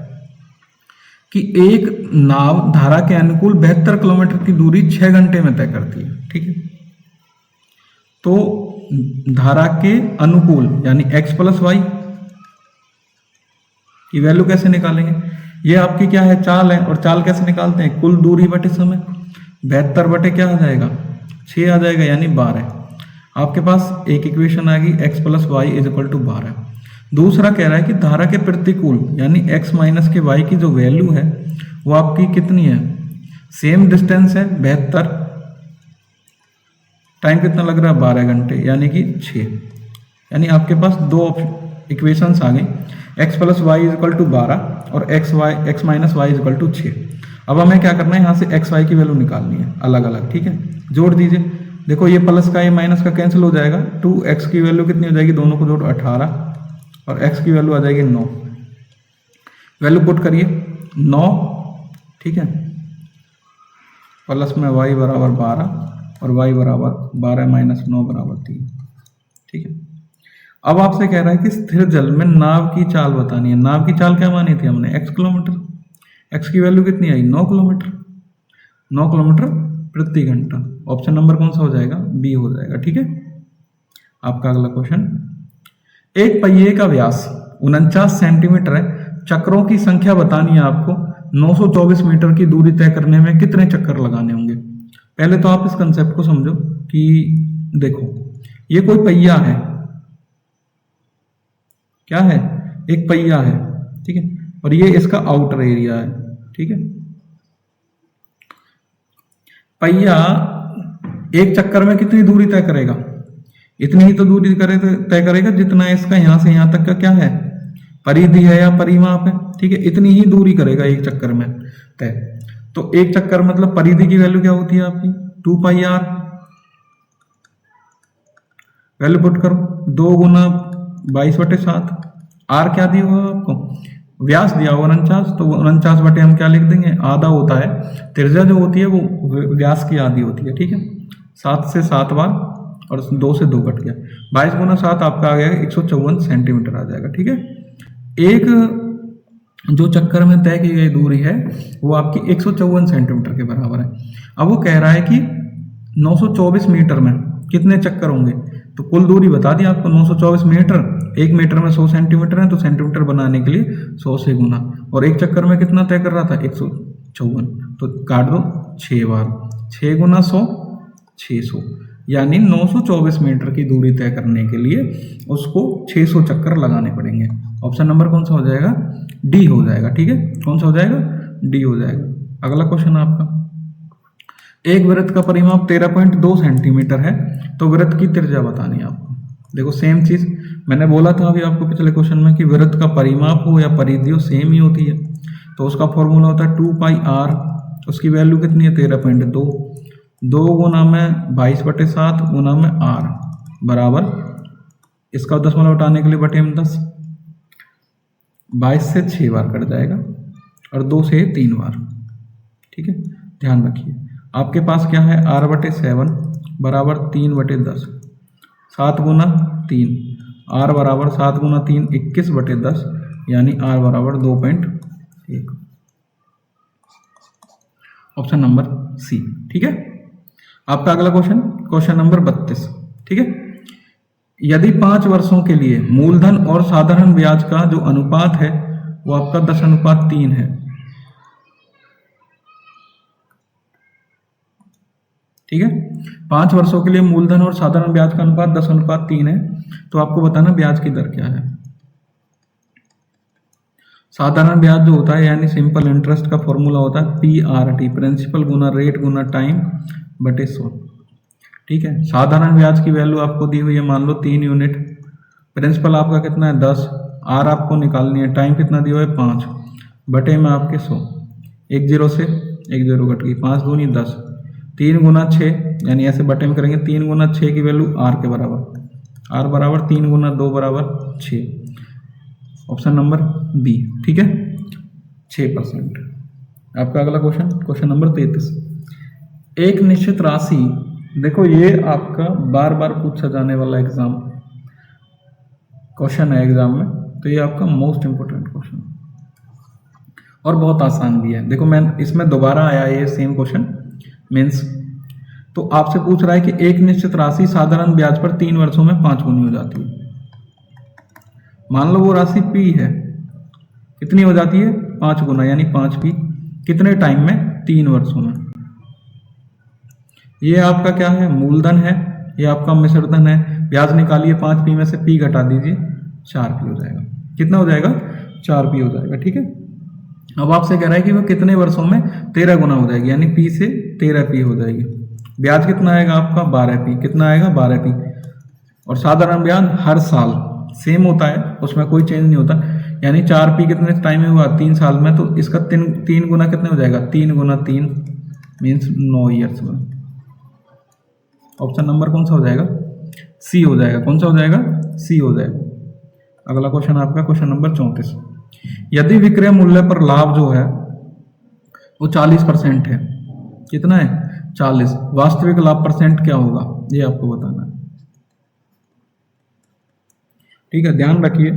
कि एक नाव धारा के अनुकूल 72 किलोमीटर की दूरी 6 घंटे में तय करती है, ठीक है। तो धारा के अनुकूल यानी x + y की वैल्यू कैसे निकालेंगे, ये आपकी क्या है, चाल है। और चाल कैसे निकालते हैं, कुल दूरी बटे समय, 72 बटे क्या आ जाएगा, 6 आ जाएगा, यानी 12। आपके पास एक इक्वेशन आ गई, x + y = 12। दूसरा कह रहा है कि धारा के प्रतिकूल यानी x - के y की जो वैल्यू है वो आपकी कितनी है, सेम डिस्टेंस है 72, टाइम कितना लग रहा है 12 घंटे, यानी कि 6। यानी आपके पास दो इक्वेशंस आ गई, x + y = 12 और x - y = 6। अब हमें क्या करना है, यहाँ से x y की वैल्यू निकालनी है अलग अलग, ठीक है। जोड़ दीजिए, देखो ये प्लस का ये माइनस का कैंसिल हो जाएगा, 2x की वैल्यू कितनी हो जाएगी, दोनों को जोड़ 18, और x की वैल्यू आ जाएगी 9। वैल्यू पुट करिए 9, ठीक है, प्लस में y = 12 और y = 12 - 9 = 3, ठीक है। अब आपसे कह रहा है कि स्थिर जल में नाव की चाल बतानी है। नाव की चाल क्या मानी थी हमने, x किलोमीटर, x की वैल्यू कितनी आई, 9 किलोमीटर, 9 किलोमीटर प्रति घंटा। ऑप्शन नंबर कौन सा हो जाएगा, बी हो जाएगा, ठीक है। आपका अगला क्वेश्चन, एक पहिए का व्यास 49 सेंटीमीटर है, चक्रों की संख्या बतानी है आपको, 924 मीटर की दूरी तय करने में कितने चक्कर लगाने होंगे। पहले तो आप इस कंसेप्ट को समझो कि देखो ये कोई पहिया है, क्या है, एक पहिया है, ठीक है, और ये इसका आउटर एरिया है, ठीक है। पहिया एक चक्कर में कितनी दूरी तय करेगा, इतनी ही तो दूरी तय करेगा जितना इसका यहां से यहां तक का क्या है, परिधि है या परिमाप है, ठीक है। इतनी ही दूरी करेगा एक चक्कर में तय। तो एक चक्कर मतलब परिधि की वैल्यू क्या होती है आपकी, 2πr। वैल्यू पुट करो, 2 गुना 22/7। आर क्या दिया हुआ आपको, व्यास दिया हुआ 49, तो 49 बटे हम क्या लिख देंगे, आधा होता है, त्रिज्या जो होती है वो व्यास की आधी होती है, ठीक है। 7 से 7 बार और 2 से 2 कट गया, 22 गुना 7 आपका आ गया 154 सेंटीमीटर आ जाएगा, ठीक है। एक जो चक्कर में तय की गई दूरी है वो आपकी 154 सेंटीमीटर के बराबर है। अब वो कह रहा है कि 924 मीटर में कितने चक्कर होंगे, तो कुल दूरी बता दी आपको 924 मीटर, 1 मीटर में 100 सेंटीमीटर है, तो सेंटीमीटर बनाने के लिए 100 से गुना, और एक चक्कर में कितना तय कर रहा था 154, तो काट दो 6 बार, 6 गुना 100 600, यानी 924 मीटर की दूरी तय करने के लिए उसको 600 चक्कर लगाने पड़ेंगे। ऑप्शन नंबर कौन सा हो जाएगा, डी हो जाएगा, ठीक है। कौन सा हो जाएगा, डी हो जाएगा। अगला क्वेश्चन आपका, एक वृत्त का परिमाप 13.2 सेंटीमीटर है, तो वृत्त की त्रिज्या बतानी है आपको। देखो सेम चीज मैंने बोला था अभी आपको पिछले क्वेश्चन में कि वृत्त का परिमाप हो या परिधि हो सेम ही होती है, तो उसका फॉर्मूला होता है 2πr, उसकी वैल्यू कितनी है 13.2, 2 गुना में 22/7 गुना में r बराबर, इसका दशमलव हटाने के लिए बटे में 10, 22 से 6 बार कट जाएगा और 2 से 3 बार, ठीक है। ध्यान रखिए आपके पास क्या है, r/7 बराबर 3/10, 7 गुना 3, r बराबर 7 गुना 3 21/10, यानी r बराबर 2.1। ऑप्शन नंबर सी, ठीक है। आपका अगला क्वेश्चन, क्वेश्चन नंबर 32, ठीक है। यदि 5 वर्षों के लिए मूलधन और साधारण ब्याज का जो अनुपात है वो आपका 10:3 है, ठीक है। 5 वर्षों के लिए मूलधन और साधारण ब्याज का अनुपात 10:3 है, तो आपको बताना ब्याज की दर क्या है। साधारण ब्याज जो होता है यानी सिंपल इंटरेस्ट का फॉर्मूला होता है PRT, प्रिंसिपल गुना रेट गुना टाइम बटे 100, ठीक है। साधारण ब्याज की वैल्यू आपको दी हुई है, मान लो 3 यूनिट, प्रिंसिपल आपका कितना है 10, आर आपको निकालनी है, टाइम कितना दिया हुआ है 5, बटे में आपके 100, 1 0 से 1 0 कट गई, 5 दूनी 10, 3 गुना 6, यानी ऐसे बटे में करेंगे, 3 गुना 6 की वैल्यू आर के बराबर, आर बराबर 3 गुना 2 बराबर 6, ऑप्शन नंबर बी, ठीक है, 6%। आपका अगला क्वेश्चन, क्वेश्चन नंबर 33, एक निश्चित राशि, देखो ये आपका बार बार पूछा जाने वाला एग्जाम क्वेश्चन है एग्जाम में, तो ये आपका मोस्ट इंपोर्टेंट क्वेश्चन और बहुत आसान भी है। देखो मैं इसमें दोबारा आया ये सेम क्वेश्चन मीन्स, तो आपसे पूछ रहा है कि एक निश्चित राशि साधारण ब्याज पर 3 वर्षों में 5 गुनी हो जाती है। मान लो वो राशि P है, कितनी हो जाती है 5 गुना, यानी 5P, कितने टाइम में 3 वर्षों में। ये आपका क्या है, मूलधन है, ये आपका मिश्रधन है, ब्याज निकालिए, 5P में से P घटा दीजिए, 4P हो जाएगा। कितना हो जाएगा, 4P हो जाएगा, ठीक है। अब आपसे कह रहा है कि वो कितने वर्षों में 13 गुना हो जाएगी, यानी P से 13P हो जाएगी। ब्याज कितना आएगा आपका 12P, कितना आएगा 12P, और साधारण ब्याज हर साल सेम होता है, उसमें कोई चेंज नहीं होता, यानी 4P कितने टाइम में हुआ 3 साल में, तो इसका 3 गुना कितने हो जाएगा, 3 गुना 3 मीन्स 9 ईयर्स में। ऑप्शन नंबर कौन सा हो जाएगा, सी हो जाएगा। कौन सा हो जाएगा, सी हो जाएगा। अगला क्वेश्चन आपका क्वेश्चन नंबर 34, यदि विक्रय मूल्य पर लाभ जो है वो 40% है, कितना है 40, वास्तविक लाभ परसेंट क्या होगा ये आपको बताना है, ठीक है। ध्यान रखिए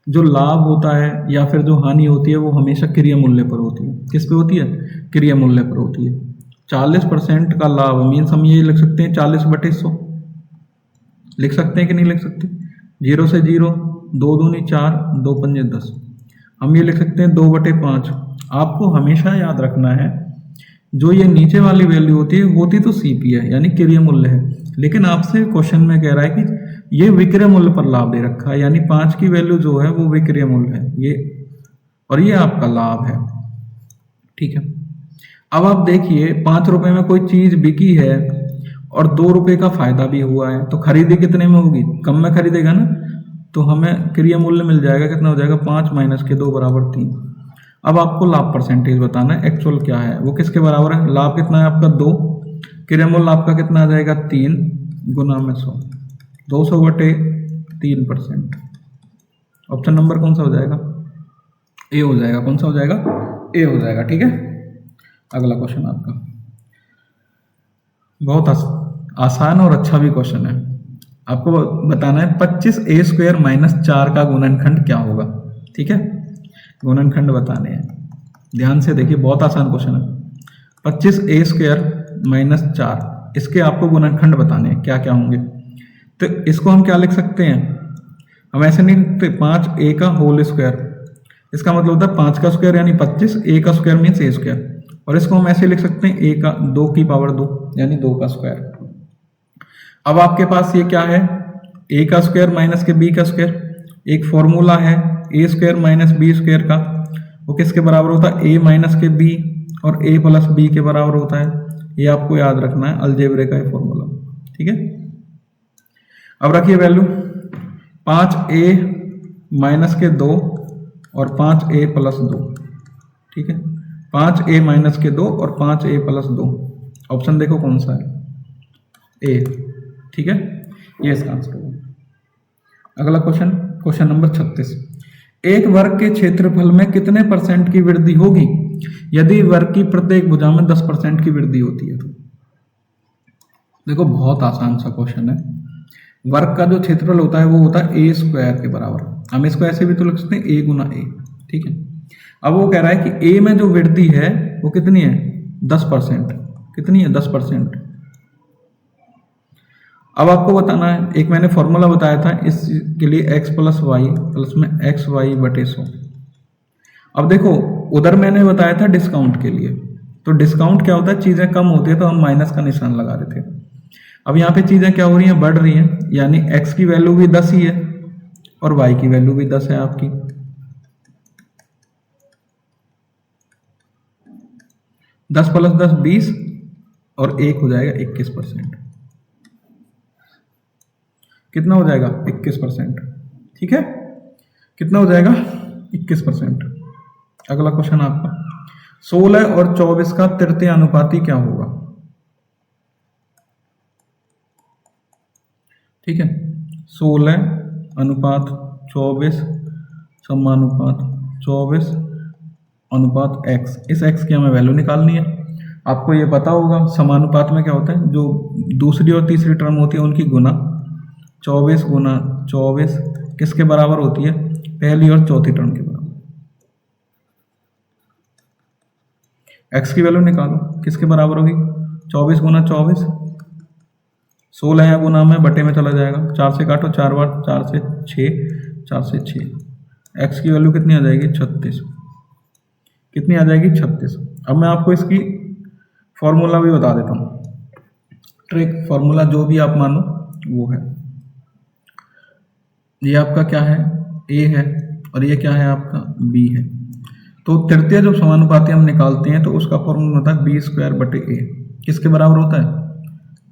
जो लाभ होता है या फिर जो हानि होती है वो हमेशा क्रिया मूल्य पर होती है। किस पे होती है, क्रिया मूल्य पर होती है। 40% का लाभ मीन्स हम ये लिख सकते हैं 40/100, लिख सकते हैं कि नहीं लिख सकते, 0 से 0, 2 दूनी 4, 2 पंजे 10, हम ये लिख सकते हैं 2/5। आपको हमेशा याद रखना है जो ये नीचे वाली वैल्यू होती तो CP है यानी क्रिय मूल्य है, लेकिन आपसे क्वेश्चन में कह रहा है कि ये विक्रय मूल्य पर लाभ दे रखा है, यानी 5 की वैल्यू जो है वो विक्रय मूल्य है ये, और ये आपका लाभ है, ठीक है। अब आप देखिए 5 रुपए में कोई चीज बिकी है और 2 रुपए का फायदा भी हुआ है, तो खरीदी कितने में होगी, कम में खरीदेगा ना, तो हमें क्रिय मूल्य मिल जाएगा, कितना हो जाएगा 5 माइनस के 2 बराबर 3। अब आपको लाभ परसेंटेज बताना है, एक्चुअल क्या है वो किसके बराबर है, लाभ कितना है आपका 2, क्रिय मूल्य आपका कितना आ जाएगा 3 गुना में 100, 200/3%। ऑप्शन नंबर कौन सा हो जाएगा? ए हो जाएगा। कौन सा हो जाएगा? ए हो जाएगा। ठीक है, अगला क्वेश्चन आपका बहुत आसान और अच्छा भी क्वेश्चन है। आपको बताना है 25a² - 4 का गुणनखंड क्या होगा। ठीक है, गुणनखंड बताने हैं, ध्यान से देखिए, बहुत आसान क्वेश्चन है। 25a² - 4, इसके आपको गुणनखंड बताने हैं क्या क्या होंगे। तो इसको हम क्या लिख सकते हैं? हम ऐसे नहीं लिखते 5a का होल स्क्वायर, इसका मतलब होता है 5 का स्क्वायर यानी 25, a का स्क्वायर मीन्स a²। और इसको हम ऐसे लिख सकते हैं a का 2 की पावर 2 यानी 2 का स्क्वायर। अब आपके पास ये क्या है? a का स्क्वायर माइनस के b का स्क्वायर। एक फॉर्मूला है a² - b² का, वो किसके बराबर होता है? a माइनस के b और a प्लस b के बराबर होता है। ये आपको याद रखना है, अलजेब्रे का ये फॉर्मूला। ठीक है, अब रखिए वैल्यू 5a - के 2 और 5a + 2। ठीक है, 5a - के 2 और 5a + 2। ऑप्शन देखो कौन सा है? ए। ठीक है, ये इसका आंसर होगा। अगला क्वेश्चन, क्वेश्चन नंबर 36। एक वर्ग के क्षेत्रफल में कितने % की वृद्धि होगी यदि वर्ग की प्रत्येक भुजा में 10% की वृद्धि होती है? तो देखो, बहुत आसान सा क्वेश्चन है। वर्ग का जो क्षेत्रफल होता है वो होता है a² के बराबर। हम इसको ऐसे भी तो लिख सकते हैं a × a। ठीक है, अब वो कह रहा है कि a में जो वृद्धि है वो कितनी है? 10%। कितनी है? 10%। अब आपको बताना है, एक मैंने फॉर्मूला बताया था इसके लिए x + y प्लस में xy/100। अब देखो, उधर मैंने बताया था डिस्काउंट के लिए, तो डिस्काउंट क्या होता है? चीज़ें कम होती है तो हम माइनस का निशान लगा रहे थे। अब यहाँ पे चीज़ें क्या हो रही हैं? बढ़ रही हैं, यानी x की वैल्यू भी 10 ही है और y की वैल्यू भी 10 है आपकी। 10 + 10 20 और 1 हो जाएगा 21%। कितना हो जाएगा? 21%। ठीक है, कितना हो जाएगा? 21%। अगला क्वेश्चन आपका 16 और 24 का तृतीय अनुपाती क्या होगा? ठीक है, 16:24 समानुपात 24:x। इस x की हमें वैल्यू निकालनी है। आपको ये पता होगा समानुपात में क्या होता है? जो दूसरी और तीसरी टर्म होती है उनकी गुना। 24 × 24 किसके बराबर होती है? पहली और चौथी टर्म के बराबर। x की वैल्यू निकालो, किसके बराबर होगी? 24 × 24, 16 है गुना में बटे में चला जाएगा, 4 से काटो 4 बार, 4 से 6, 4 से 6। x की वैल्यू कितनी आ जाएगी? 36। कितनी आ जाएगी? 36। अब मैं आपको इसकी फॉर्मूला भी बता देता हूँ, ट्रिक फॉर्मूला जो भी आप मानो वो है। ये आपका क्या है? a है और ये क्या है आपका? b है। तो तृतीय जो समानुपाती हम निकालते हैं तो उसका फॉर्मूला होता है b²/a। किसके बराबर होता है?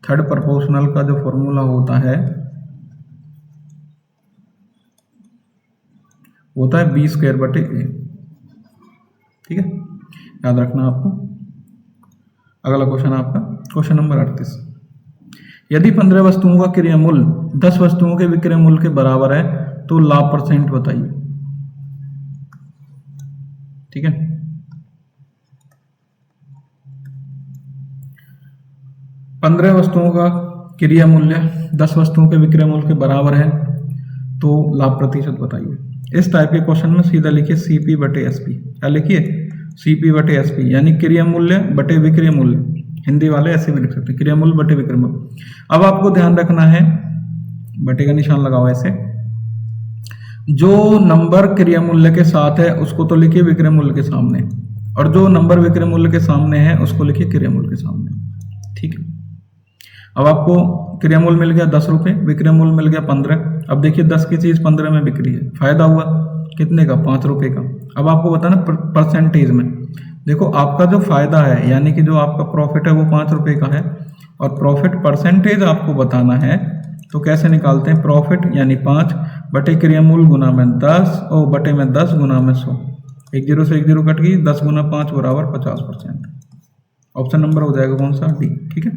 थर्ड प्रोपोर्शनल का जो फॉर्मूला होता है b²/a। ठीक है, याद रखना आपको। अगला क्वेश्चन आपका क्वेश्चन नंबर 38। यदि 15 वस्तुओं का क्रय मूल्य 10 वस्तुओं के विक्रय मूल्य के बराबर है तो लाभ % बताइए। ठीक है, पंद्रह वस्तुओं का क्रय मूल्य 10 वस्तुओं के विक्रय मूल्य के बराबर है तो लाभ % बताइए। इस टाइप के क्वेश्चन में सीधा लिखिए CP/SP। क्या लिखिए? CP/SP, यानी क्रय मूल्य बटे विक्रय मूल्य। हिंदी वाले ऐसे भी लिख सकते हैं, क्रय मूल्य बटे विक्रय मूल्य। अब आपको ध्यान रखना है, बटे का निशान लगाओ ऐसे, जो नंबर क्रय मूल्य के साथ है उसको तो लिखिए विक्रय मूल्य के सामने, और जो नंबर विक्रय मूल्य के सामने है उसको लिखिए क्रय मूल्य के सामने। ठीक है, अब आपको क्रय मूल्य मिल गया 10 रुपये, विक्रय मूल्य मिल गया 15। अब देखिए 10 की चीज़ 15 में बिक्री है, फायदा हुआ कितने का? 5 रुपये का। अब आपको बताना परसेंटेज में। देखो, आपका जो फायदा है यानी कि जो आपका प्रॉफिट है वो 5 रुपये का है, और प्रॉफिट परसेंटेज आपको बताना है तो कैसे निकालते हैं? प्रॉफिट यानी 5 बटे क्रय मूल्य गुना में 10 और बटे में 10 गुना में 100। 1 0 से 1 0 कट गई, 10 × 5 बराबर 50%। ऑप्शन नंबर हो जाएगा कौन सा? डी। ठीक है,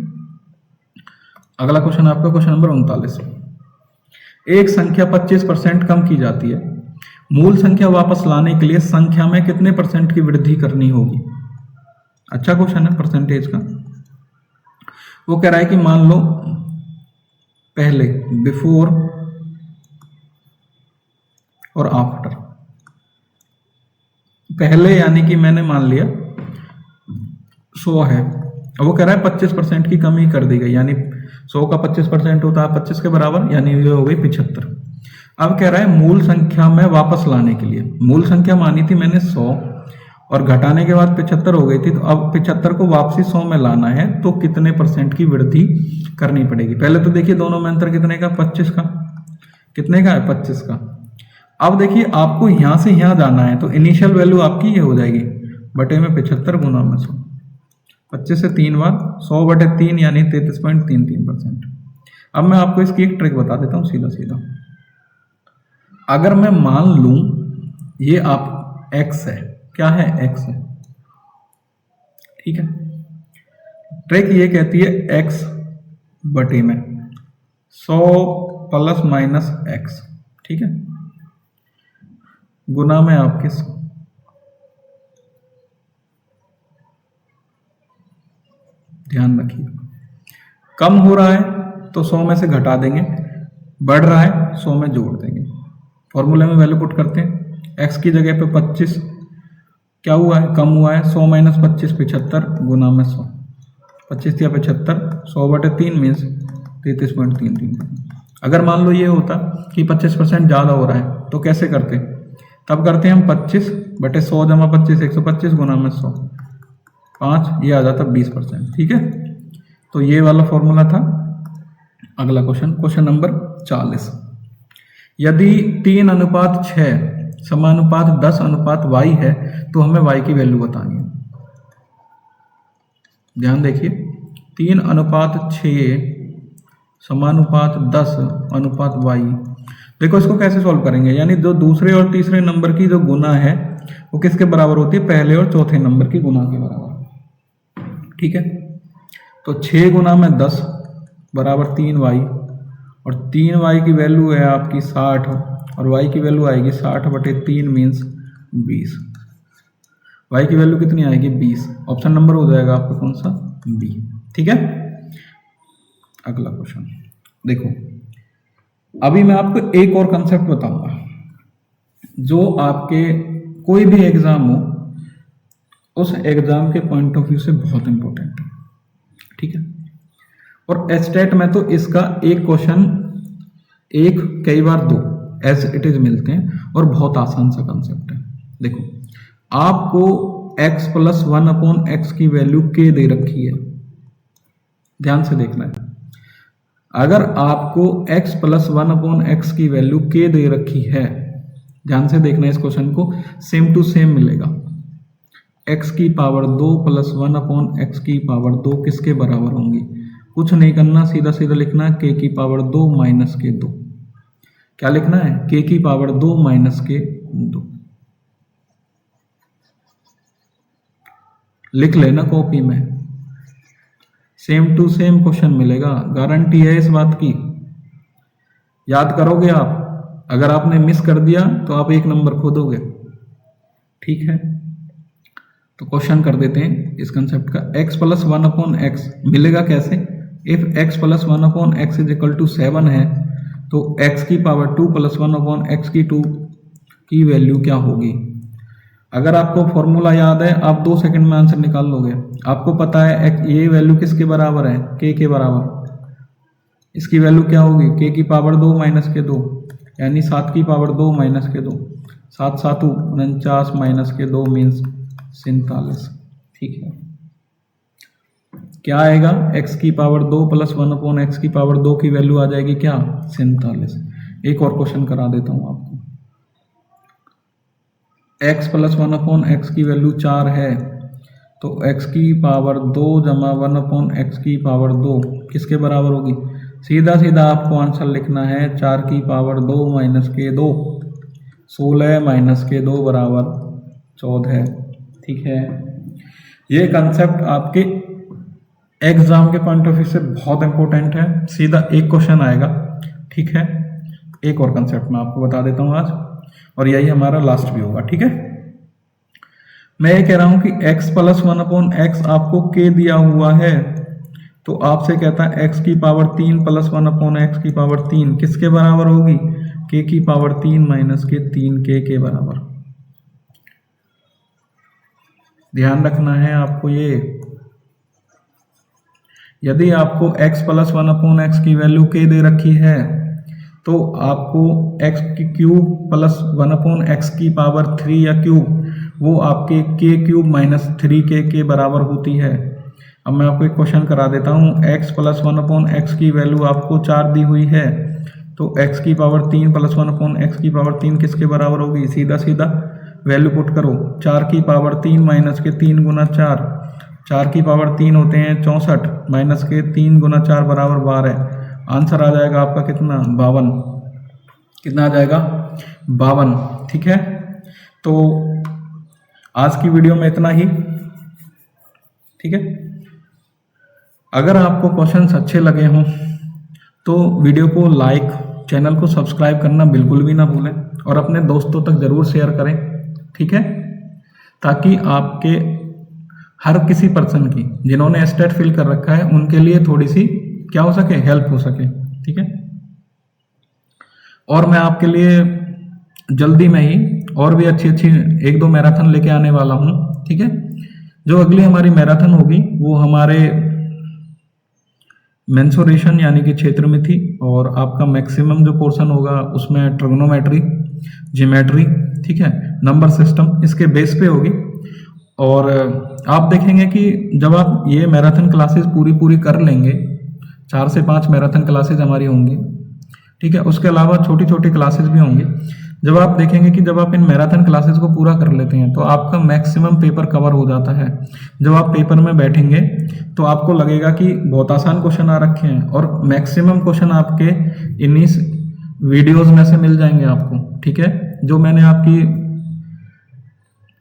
अगला क्वेश्चन आपका क्वेश्चन नंबर 39। एक संख्या 25% कम की जाती है, मूल संख्या वापस लाने के लिए संख्या में कितने % की वृद्धि करनी होगी। अच्छा क्वेश्चन है परसेंटेज का। वो कह रहा है कि मान लो पहले बिफोर और आफ्टर। पहले यानी कि मैंने मान लिया 100 है, वो कह रहा है 25% की कमी कर दी गई, यानी 100 का 25% होता है 25 के बराबर, यानी ये हो गई 75। अब कह रहा है मूल संख्या में वापस लाने के लिए, मूल संख्या मानी थी मैंने 100 और घटाने के बाद 75 हो गई थी, तो अब 75 को वापसी 100 में लाना है तो कितने % की वृद्धि करनी पड़ेगी। पहले तो देखिए दोनों में अंतर कितने का, 25 का। कितने का है, 25 का। अब देखिए आपको यहां से यहां जाना है, तो इनिशियल वैल्यू आपकी ये हो जाएगी बटे में 75 गुना में 100, 25 से 3 बार 100 बटे 3 यानी 33.33%। अब मैं आपको इसकी एक ट्रिक बता देता हूं सीधा सीधा। अगर मैं मान लूं ये आप x है, क्या है, x है, ठीक है। ट्रिक ये कहती है x बटे में 100 प्लस माइनस x, ठीक है, गुना में आपके 100। ध्यान रखिए, कम हो रहा है तो 100 में से घटा देंगे, बढ़ रहा है 100 में जोड़ देंगे। फॉर्मूले में वैल्यू पुट करते हैं, x की जगह पे 25 क्या हुआ है, कम हुआ है, 100 माइनस 25 75 गुना में 100, 25 या 75, 100 बटे 3 मीन्स 33.33। अगर मान लो ये होता कि 25% ज़्यादा हो रहा है तो कैसे करते, तब करते हैं हम 25 बटे 100 जमा 25 125 गुना में 100, 5, ये आ जाता 20%, ठीक है। तो ये वाला फॉर्मूला था। अगला क्वेश्चन, क्वेश्चन नंबर 40। यदि 3:6 समानुपात 10:y है तो हमें y की वैल्यू बतानी है। ध्यान देखिए, 3:6 समानुपात 10:y। देखो इसको कैसे सॉल्व करेंगे, यानी जो दूसरे और तीसरे नंबर की जो गुना है वो किसके बराबर होती है, पहले और चौथे नंबर की गुना के बराबर, ठीक है। तो 6 गुना में 10 बराबर 3y, और 3y की वैल्यू है आपकी 60 और y की वैल्यू आएगी 60 बटे 3 मीन्स 20। y की वैल्यू कितनी आएगी, 20। ऑप्शन नंबर हो जाएगा आपका कौन सा, बी, ठीक है। अगला क्वेश्चन देखो, अभी मैं आपको एक और कंसेप्ट बताऊंगा जो आपके कोई भी एग्जाम हो उस एग्जाम के पॉइंट ऑफ व्यू से बहुत इंपॉर्टेंट है, ठीक है। और एस्टेट में तो इसका एक क्वेश्चन एक कई बार 2 एज इट इज मिलते हैं और बहुत आसान सा कंसेप्ट है। देखो आपको x प्लस 1/x की वैल्यू k दे रखी है, ध्यान से देखना है। अगर आपको x प्लस 1/x की वैल्यू k दे रखी है, ध्यान से देखना इस क्वेश्चन को, सेम टू सेम मिलेगा। x की पावर 2 प्लस 1/x की पावर 2 किसके बराबर होंगी, कुछ नहीं करना, सीधा सीधा लिखना है k की पावर 2 माइनस के 2। क्या लिखना है, k की पावर 2 माइनस के 2। लिख लेना कॉपी में, सेम टू सेम क्वेश्चन मिलेगा, गारंटी है इस बात की। याद करोगे आप, अगर आपने मिस कर दिया तो आप 1 नंबर खो दोगे, ठीक है। तो क्वेश्चन कर देते हैं इस कंसेप्ट का। x प्लस 1/x मिलेगा कैसे, if x plus 1/x is equal to 7 है तो x की पावर 2 प्लस 1/x की 2 की वैल्यू क्या होगी। अगर आपको फॉर्मूला याद है आप 2 सेकंड में आंसर निकाल लोगे। आपको पता है ये वैल्यू किसके बराबर है, k के बराबर। इसकी वैल्यू क्या होगी, k की पावर 2 माइनस के 2 यानी 7 की पावर 2 माइनस के 2, 7 7 49 माइनस के 2 मीन्स 47, ठीक है। क्या आएगा, x की पावर 2 प्लस 1/x की पावर 2 की वैल्यू आ जाएगी क्या, 47। एक और क्वेश्चन करा देता हूं आपको। x प्लस 1/x की वैल्यू 4 है तो x की पावर 2 जमा 1/x की पावर 2 किसके बराबर होगी। सीधा सीधा आपको आंसर लिखना है 4 की पावर 2 माइनस के 2, 16 माइनस के 2 बराबर 14, ठीक है। ये कंसेप्ट आपके एग्जाम के पॉइंट ऑफ व्यू से बहुत इंपॉर्टेंट है। सीधा एक क्वेश्चन आएगा, ठीक है। एक और कंसेप्ट मैं आपको बता देता हूँ आज, और यही हमारा लास्ट भी होगा, ठीक है। मैं ये कह रहा हूँ कि x प्लस 1/x आपको k दिया हुआ है, तो आपसे कहता है x की पावर 3 प्लस 1/x की पावर 3 किसके बराबर होगी, k की पावर 3 माइनस के 3k के बराबर। ध्यान रखना है आपको ये, यदि आपको x प्लस 1/x की वैल्यू k दे रखी है तो आपको x की क्यूब प्लस 1/x की पावर 3 या क्यूब वो आपके k क्यूब माइनस 3k के बराबर होती है। अब मैं आपको एक क्वेश्चन करा देता हूँ, x प्लस 1/x की वैल्यू आपको 4 दी हुई है, तो x की पावर 3 प्लस 1/x की पावर 3 किसके बराबर होगी, सीधा सीधा वैल्यू पुट करो, 4 की पावर 3 माइनस के 3 गुना 4, 4 की पावर 3 होते हैं 64 माइनस के 3 गुना 4 बराबर 12, आंसर आ जाएगा आपका कितना, 52। कितना आ जाएगा, 52, ठीक है। तो आज की वीडियो में इतना ही, ठीक है। अगर आपको क्वेश्चंस अच्छे लगे हों तो वीडियो को लाइक, चैनल को सब्सक्राइब करना बिल्कुल भी ना भूलें और अपने दोस्तों तक ज़रूर शेयर करें, ठीक है, ताकि आपके हर किसी पर्सन की जिन्होंने स्टेट फिल कर रखा है उनके लिए थोड़ी सी क्या हो सके, हेल्प हो सके, ठीक है। और मैं आपके लिए जल्दी में ही और भी अच्छी अच्छी 1-2 मैराथन लेके आने वाला हूँ, ठीक है। जो अगली हमारी मैराथन होगी वो हमारे मेंसुरेशन यानी कि क्षेत्र में थी, और आपका मैक्सिमम जो पोर्शन होगा उसमें ट्रिग्नोमेट्री, ज्योमेट्री, ठीक है, नंबर सिस्टम, इसके बेस पे होगी। और आप देखेंगे कि जब आप ये मैराथन क्लासेस पूरी कर लेंगे, 4 से 5 मैराथन क्लासेस हमारी होंगी, ठीक है, उसके अलावा छोटी छोटी क्लासेस भी होंगी। जब आप देखेंगे कि जब आप इन मैराथन क्लासेस को पूरा कर लेते हैं तो आपका मैक्सिमम पेपर कवर हो जाता है। जब आप पेपर में बैठेंगे तो आपको लगेगा कि बहुत आसान क्वेश्चन आ रखे हैं, और मैक्सिमम क्वेश्चन आपके इन्हीं वीडियोस में से मिल जाएंगे आपको, ठीक है। जो मैंने आपकी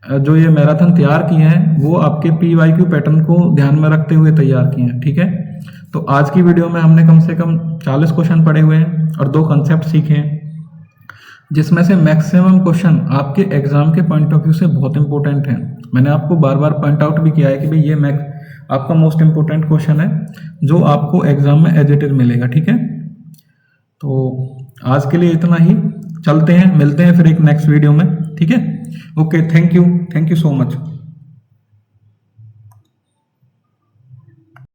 जो ये मैराथन तैयार किए हैं वो आपके PYQ पैटर्न को ध्यान में रखते हुए तैयार किए हैं, ठीक है। तो आज की वीडियो में हमने कम से कम 40 क्वेश्चन पढ़े हुए हैं और 2 कंसेप्ट सीखे हैं, जिसमें से मैक्सिमम क्वेश्चन आपके एग्जाम के पॉइंट ऑफ व्यू से बहुत इंपॉर्टेंट हैं। मैंने आपको बार बार पॉइंट आउट भी किया है कि भाई ये आपका मोस्ट इंपॉर्टेंट क्वेश्चन है जो आपको एग्जाम में एज इट इज मिलेगा, ठीक है। तो आज के लिए इतना ही, चलते हैं, मिलते हैं फिर एक नेक्स्ट वीडियो में, ठीक है। Okay, thank you so much.